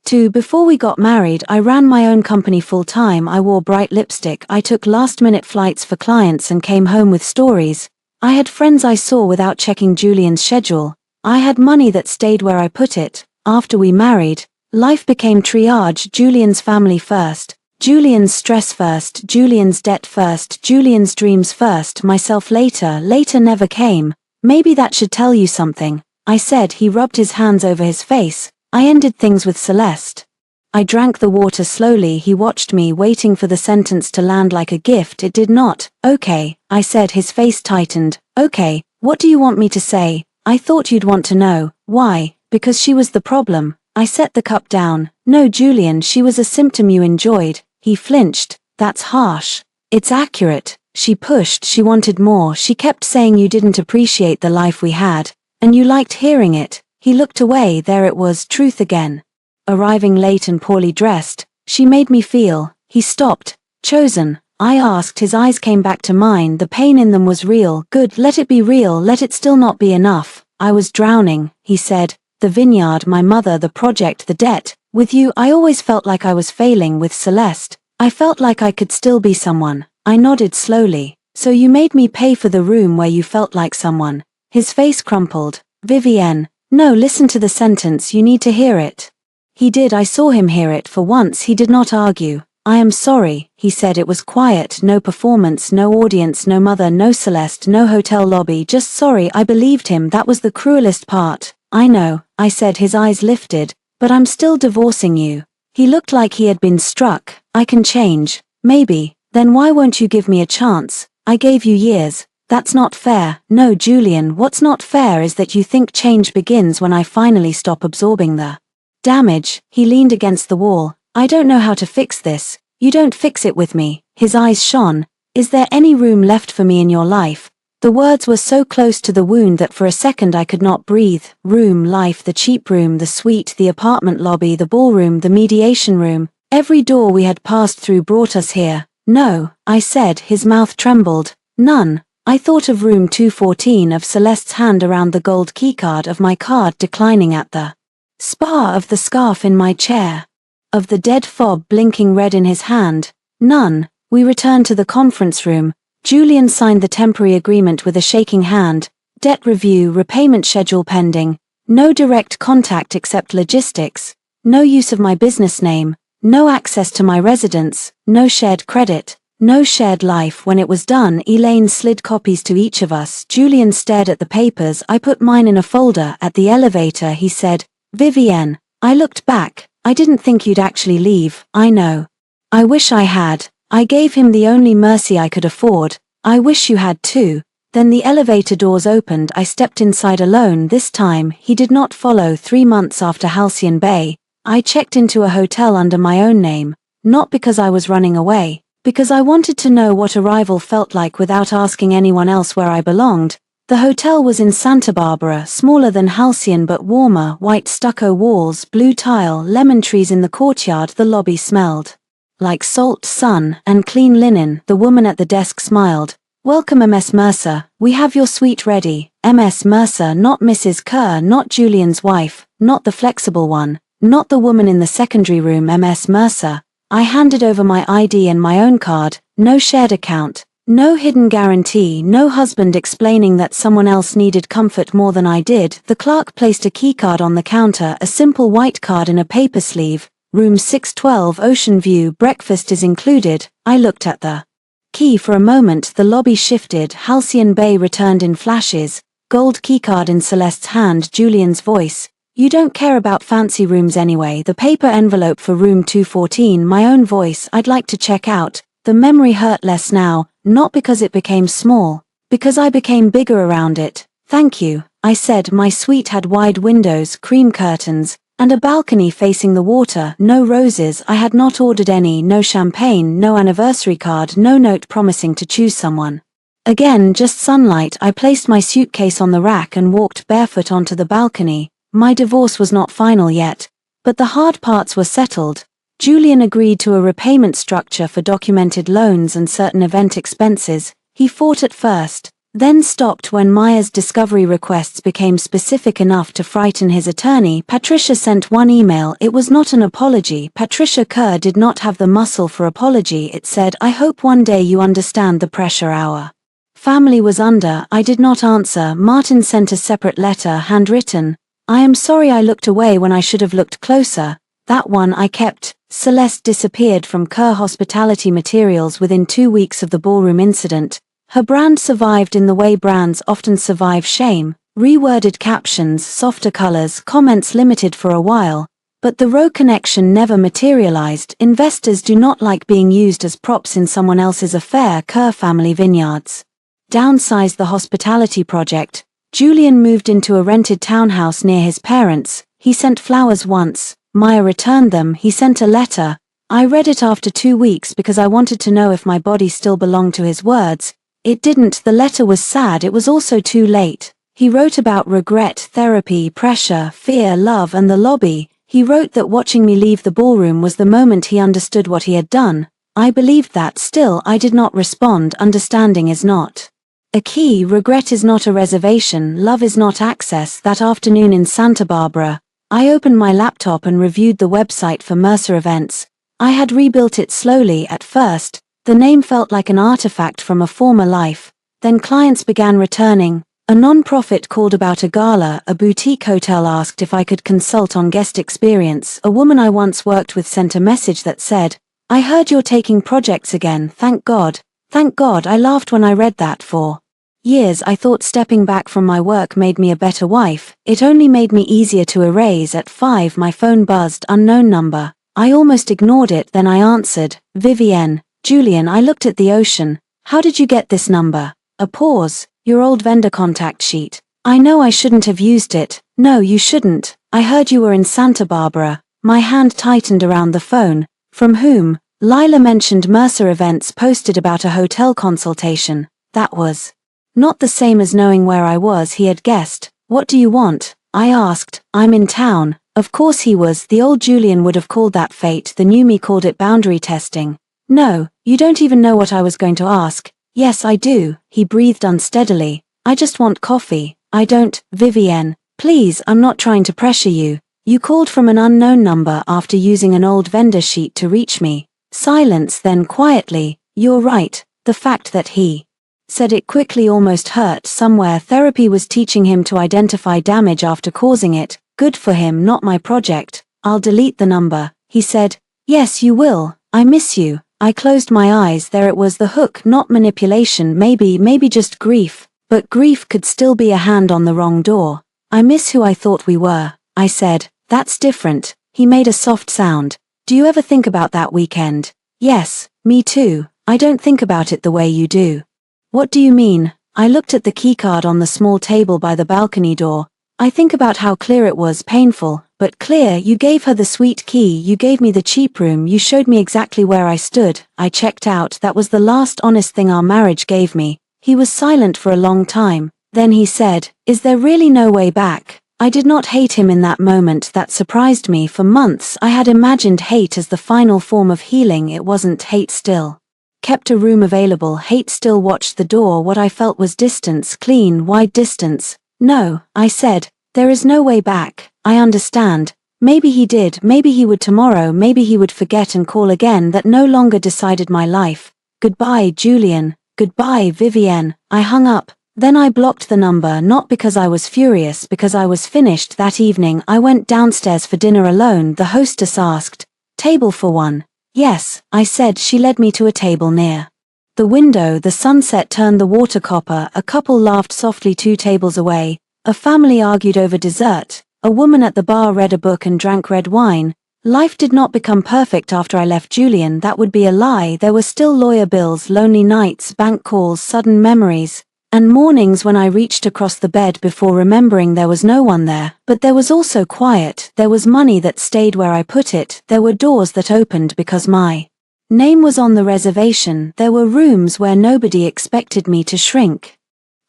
Before we got married, I ran my own company full-time. I wore bright lipstick. I took last-minute flights for clients and came home with stories. I had friends I saw without checking Julian's schedule. I had money that stayed where I put it. After we married, life became triage. Julian's family first. Julian's stress first. Julian's debt first. Julian's dreams first. Myself later. Later never came. Maybe that should tell you something, I said. He rubbed his hands over his face. I ended things with Celeste. I drank the water slowly. He watched me, waiting for the sentence to land like a gift. It did not. Okay, I said. His face tightened. Okay, what do you want me to say? I thought you'd want to know. Why? Because she was the problem. I set the cup down. No, Julian, she was a symptom you enjoyed. He flinched. That's harsh. It's accurate. She pushed. She wanted more. She kept saying you didn't appreciate the life we had. And you liked hearing it. He looked away. There it was, truth again. Arriving late and poorly dressed, she made me feel. He stopped. Chosen? I asked. His eyes came back to mine. The pain in them was real. Good, let it be real. Let it still not be enough. I was drowning, he said. The vineyard, my mother, the project, the debt. With you, I always felt like I was failing. With Celeste, I felt like I could still be someone. I nodded slowly. So you made me pay for the room where you felt like someone. His face crumpled. Vivienne. No, listen to the sentence. You need to hear it. He did. I saw him hear it. For once he did not argue. I am sorry, he said. It was quiet. No performance, no audience, no mother, no Celeste, no hotel lobby. Just sorry. I believed him. That was the cruelest part. I know, I said. His eyes lifted. But I'm still divorcing you. He looked like he had been struck. I can change. Maybe. Then why won't you give me a chance? I gave you years. That's not fair. No, Julian, what's not fair is that you think change begins when I finally stop absorbing the damage. He leaned against the wall. I don't know how to fix this. You don't fix it with me. His eyes shone. Is there any room left for me in your life? The words were so close to the wound that for a second I could not breathe. Room, life, the cheap room, the suite, the apartment lobby, the ballroom, the mediation room. Every door we had passed through brought us here. No, I said. His mouth trembled. None. I thought of room 214, of Celeste's hand around the gold keycard, of my card declining at the spa, of the scarf in my chair, of the dead fob blinking red in his hand. None. We returned to the conference room. Julian signed the temporary agreement with a shaking hand. Debt review, repayment schedule pending. No direct contact except logistics. No use of my business name. No access to my residence. No shared credit. No shared life. When it was done, Elaine slid copies to each of us. Julian stared at the papers. I put mine in a folder. At the elevator, he said, Vivienne. I looked back. I didn't think you'd actually leave. I know. I wish I had. I gave him the only mercy I could afford. I wish you had too. Then the elevator doors opened. I stepped inside alone. This time, he did not follow. 3 months after Halcyon Bay, I checked into a hotel under my own name. Not because I was running away. Because I wanted to know what arrival felt like without asking anyone else where I belonged. The hotel was in Santa Barbara, smaller than Halcyon but warmer. White stucco walls, blue tile, lemon trees in the courtyard. The lobby smelled like salt, sun, and clean linen. The woman at the desk smiled. Welcome, MS Mercer. We have your suite ready. MS Mercer, not Mrs. Kerr, not Julian's wife, not the flexible one, not the woman in the secondary room. MS Mercer. I handed over my ID and my own card. No shared account. No hidden guarantee. No husband explaining that someone else needed comfort more than I did. The clerk placed a keycard on the counter, a simple white card in a paper sleeve. Room 612, Ocean View, breakfast is included. I looked at the key for a moment. The lobby shifted. Halcyon Bay returned in flashes. Gold keycard in Celeste's hand. Julian's voice. You don't care about fancy rooms anyway. The paper envelope for room 214. My own voice. I'd like to check out. The memory hurt less now, not because it became small, because I became bigger around it. Thank you, I said. My suite had wide windows, cream curtains, and a balcony facing the water. No roses. I had not ordered any. No champagne. No anniversary card. No note promising to choose someone. Again, just sunlight. I placed my suitcase on the rack and walked barefoot onto the balcony. My divorce was not final yet, but the hard parts were settled. Julian agreed to a repayment structure for documented loans and certain event expenses. He fought at first, then stopped when Maya's discovery requests became specific enough to frighten his attorney. Patricia sent one email. It was not an apology. Patricia Kerr did not have the muscle for apology. It said, "I hope one day you understand the pressure our family was under." I did not answer. Martin sent a separate letter, handwritten. "I am sorry I looked away when I should have looked closer." That one I kept. Celeste disappeared from Kerr Hospitality Materials within 2 weeks of the ballroom incident. Her brand survived in the way brands often survive shame. Reworded captions, softer colors, comments limited for a while. But the Rowe connection never materialized. Investors do not like being used as props in someone else's affair. Kerr Family Vineyards downsized the hospitality project. Julian moved into a rented townhouse near his parents. He sent flowers once. Maya returned them. He sent a letter. I read it after 2 weeks because I wanted to know if my body still belonged to his words. It didn't. The letter was sad. It was also too late. He wrote about regret, therapy, pressure, fear, love, and the lobby. He wrote that watching me leave the ballroom was the moment he understood what he had done. I believed that. Still, I did not respond. Understanding is not a key. Regret is not a reservation. Love is not access. That afternoon in Santa Barbara, I opened my laptop and reviewed the website for Mercer Events. I had rebuilt it slowly at first. The name felt like an artifact from a former life. Then clients began returning. A non-profit called about a gala. A boutique hotel asked if I could consult on guest experience. A woman I once worked with sent a message that said, "I heard you're taking projects again. Thank God." Thank God. I laughed when I read that. For years I thought stepping back from my work made me a better wife. It only made me easier to erase. At 5 my phone buzzed. Unknown number. I almost ignored it. Then I answered. "Vivienne." "Julian." I looked at the ocean. "How did you get this number?" A pause. "Your old vendor contact sheet." "I know I shouldn't have used it." "No, you shouldn't. I heard you were in Santa Barbara." My hand tightened around the phone. "From whom?" Lila mentioned Mercer Events posted about a hotel consultation. That was not the same as knowing where I was. He had guessed. "What do you want?" I asked. "I'm in town." Of course he was. The old Julian would have called that fate. The new me called it boundary testing. "No, you don't even know what I was going to ask." "Yes, I do." He breathed unsteadily. "I just want coffee." "I don't." "Vivienne, please, I'm not trying to pressure you. You called from an unknown number after using an old vendor sheet to reach me." Silence. Then quietly, "You're right." The fact that he said it quickly almost hurt. Somewhere therapy was teaching him to identify damage after causing it. Good for him. Not my project. "I'll delete the number." He said. "Yes, you will. I miss you." I closed my eyes. There it was, the hook. Not manipulation. Maybe just grief. But grief could still be a hand on the wrong door. "I miss who I thought we were." I said. "That's different." He made a soft sound. "Do you ever think about that weekend?" "Yes, me too. I don't think about it the way you do." "What do you mean?" I looked at the keycard on the small table by the balcony door. "I think about how clear it was. Painful, but clear. You gave her the sweet key. You gave me the cheap room. You showed me exactly where I stood. I checked out. That was the last honest thing our marriage gave me." He was silent for a long time. Then he said, "Is there really no way back?" I did not hate him in that moment. That surprised me. For months I had imagined hate as the final form of healing. It wasn't. Hate still kept a room available. Hate still watched the door. What I felt was distance. Clean, wide distance. "No," I said. "There is no way back. I understand." Maybe he did. Maybe he would tomorrow. Maybe he would forget and call again. That no longer decided my life. "Goodbye, Julian." "Goodbye, Vivienne." I hung up. Then I blocked the number, not because I was furious, because I was finished. That evening I went downstairs for dinner alone. The hostess asked, "Table for one?" "Yes," I said. She led me to a table near the window. The sunset turned the water copper. A couple laughed softly 2 tables away. A family argued over dessert. A woman at the bar read a book and drank red wine. Life did not become perfect after I left Julian. That would be a lie. There were still lawyer bills, lonely nights, bank calls, sudden memories, and mornings when I reached across the bed before remembering there was no one there. But there was also quiet. There was money that stayed where I put it. There were doors that opened because my Name was on the reservation. There were rooms where nobody expected me to shrink.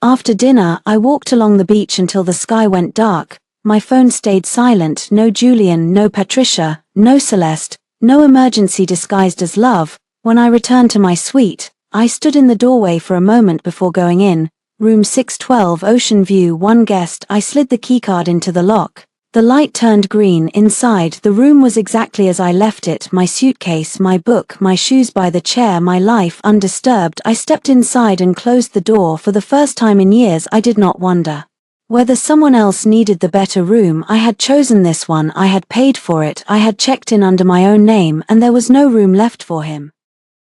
After dinner, I walked along the beach until the sky went dark. My phone stayed silent. No Julian, no Patricia, no Celeste, no emergency disguised as love. When I returned to my suite, I stood in the doorway for a moment before going in. Room 612, Ocean View, one guest. I slid the keycard into the lock. The light turned green. Inside, the room was exactly as I left it. My suitcase, my book, my shoes by the chair, my life undisturbed. I stepped inside and closed the door. For the first time in years, I did not wonder whether someone else needed the better room. I had chosen this one. I had paid for it. I had checked in under my own name, and there was no room left for him.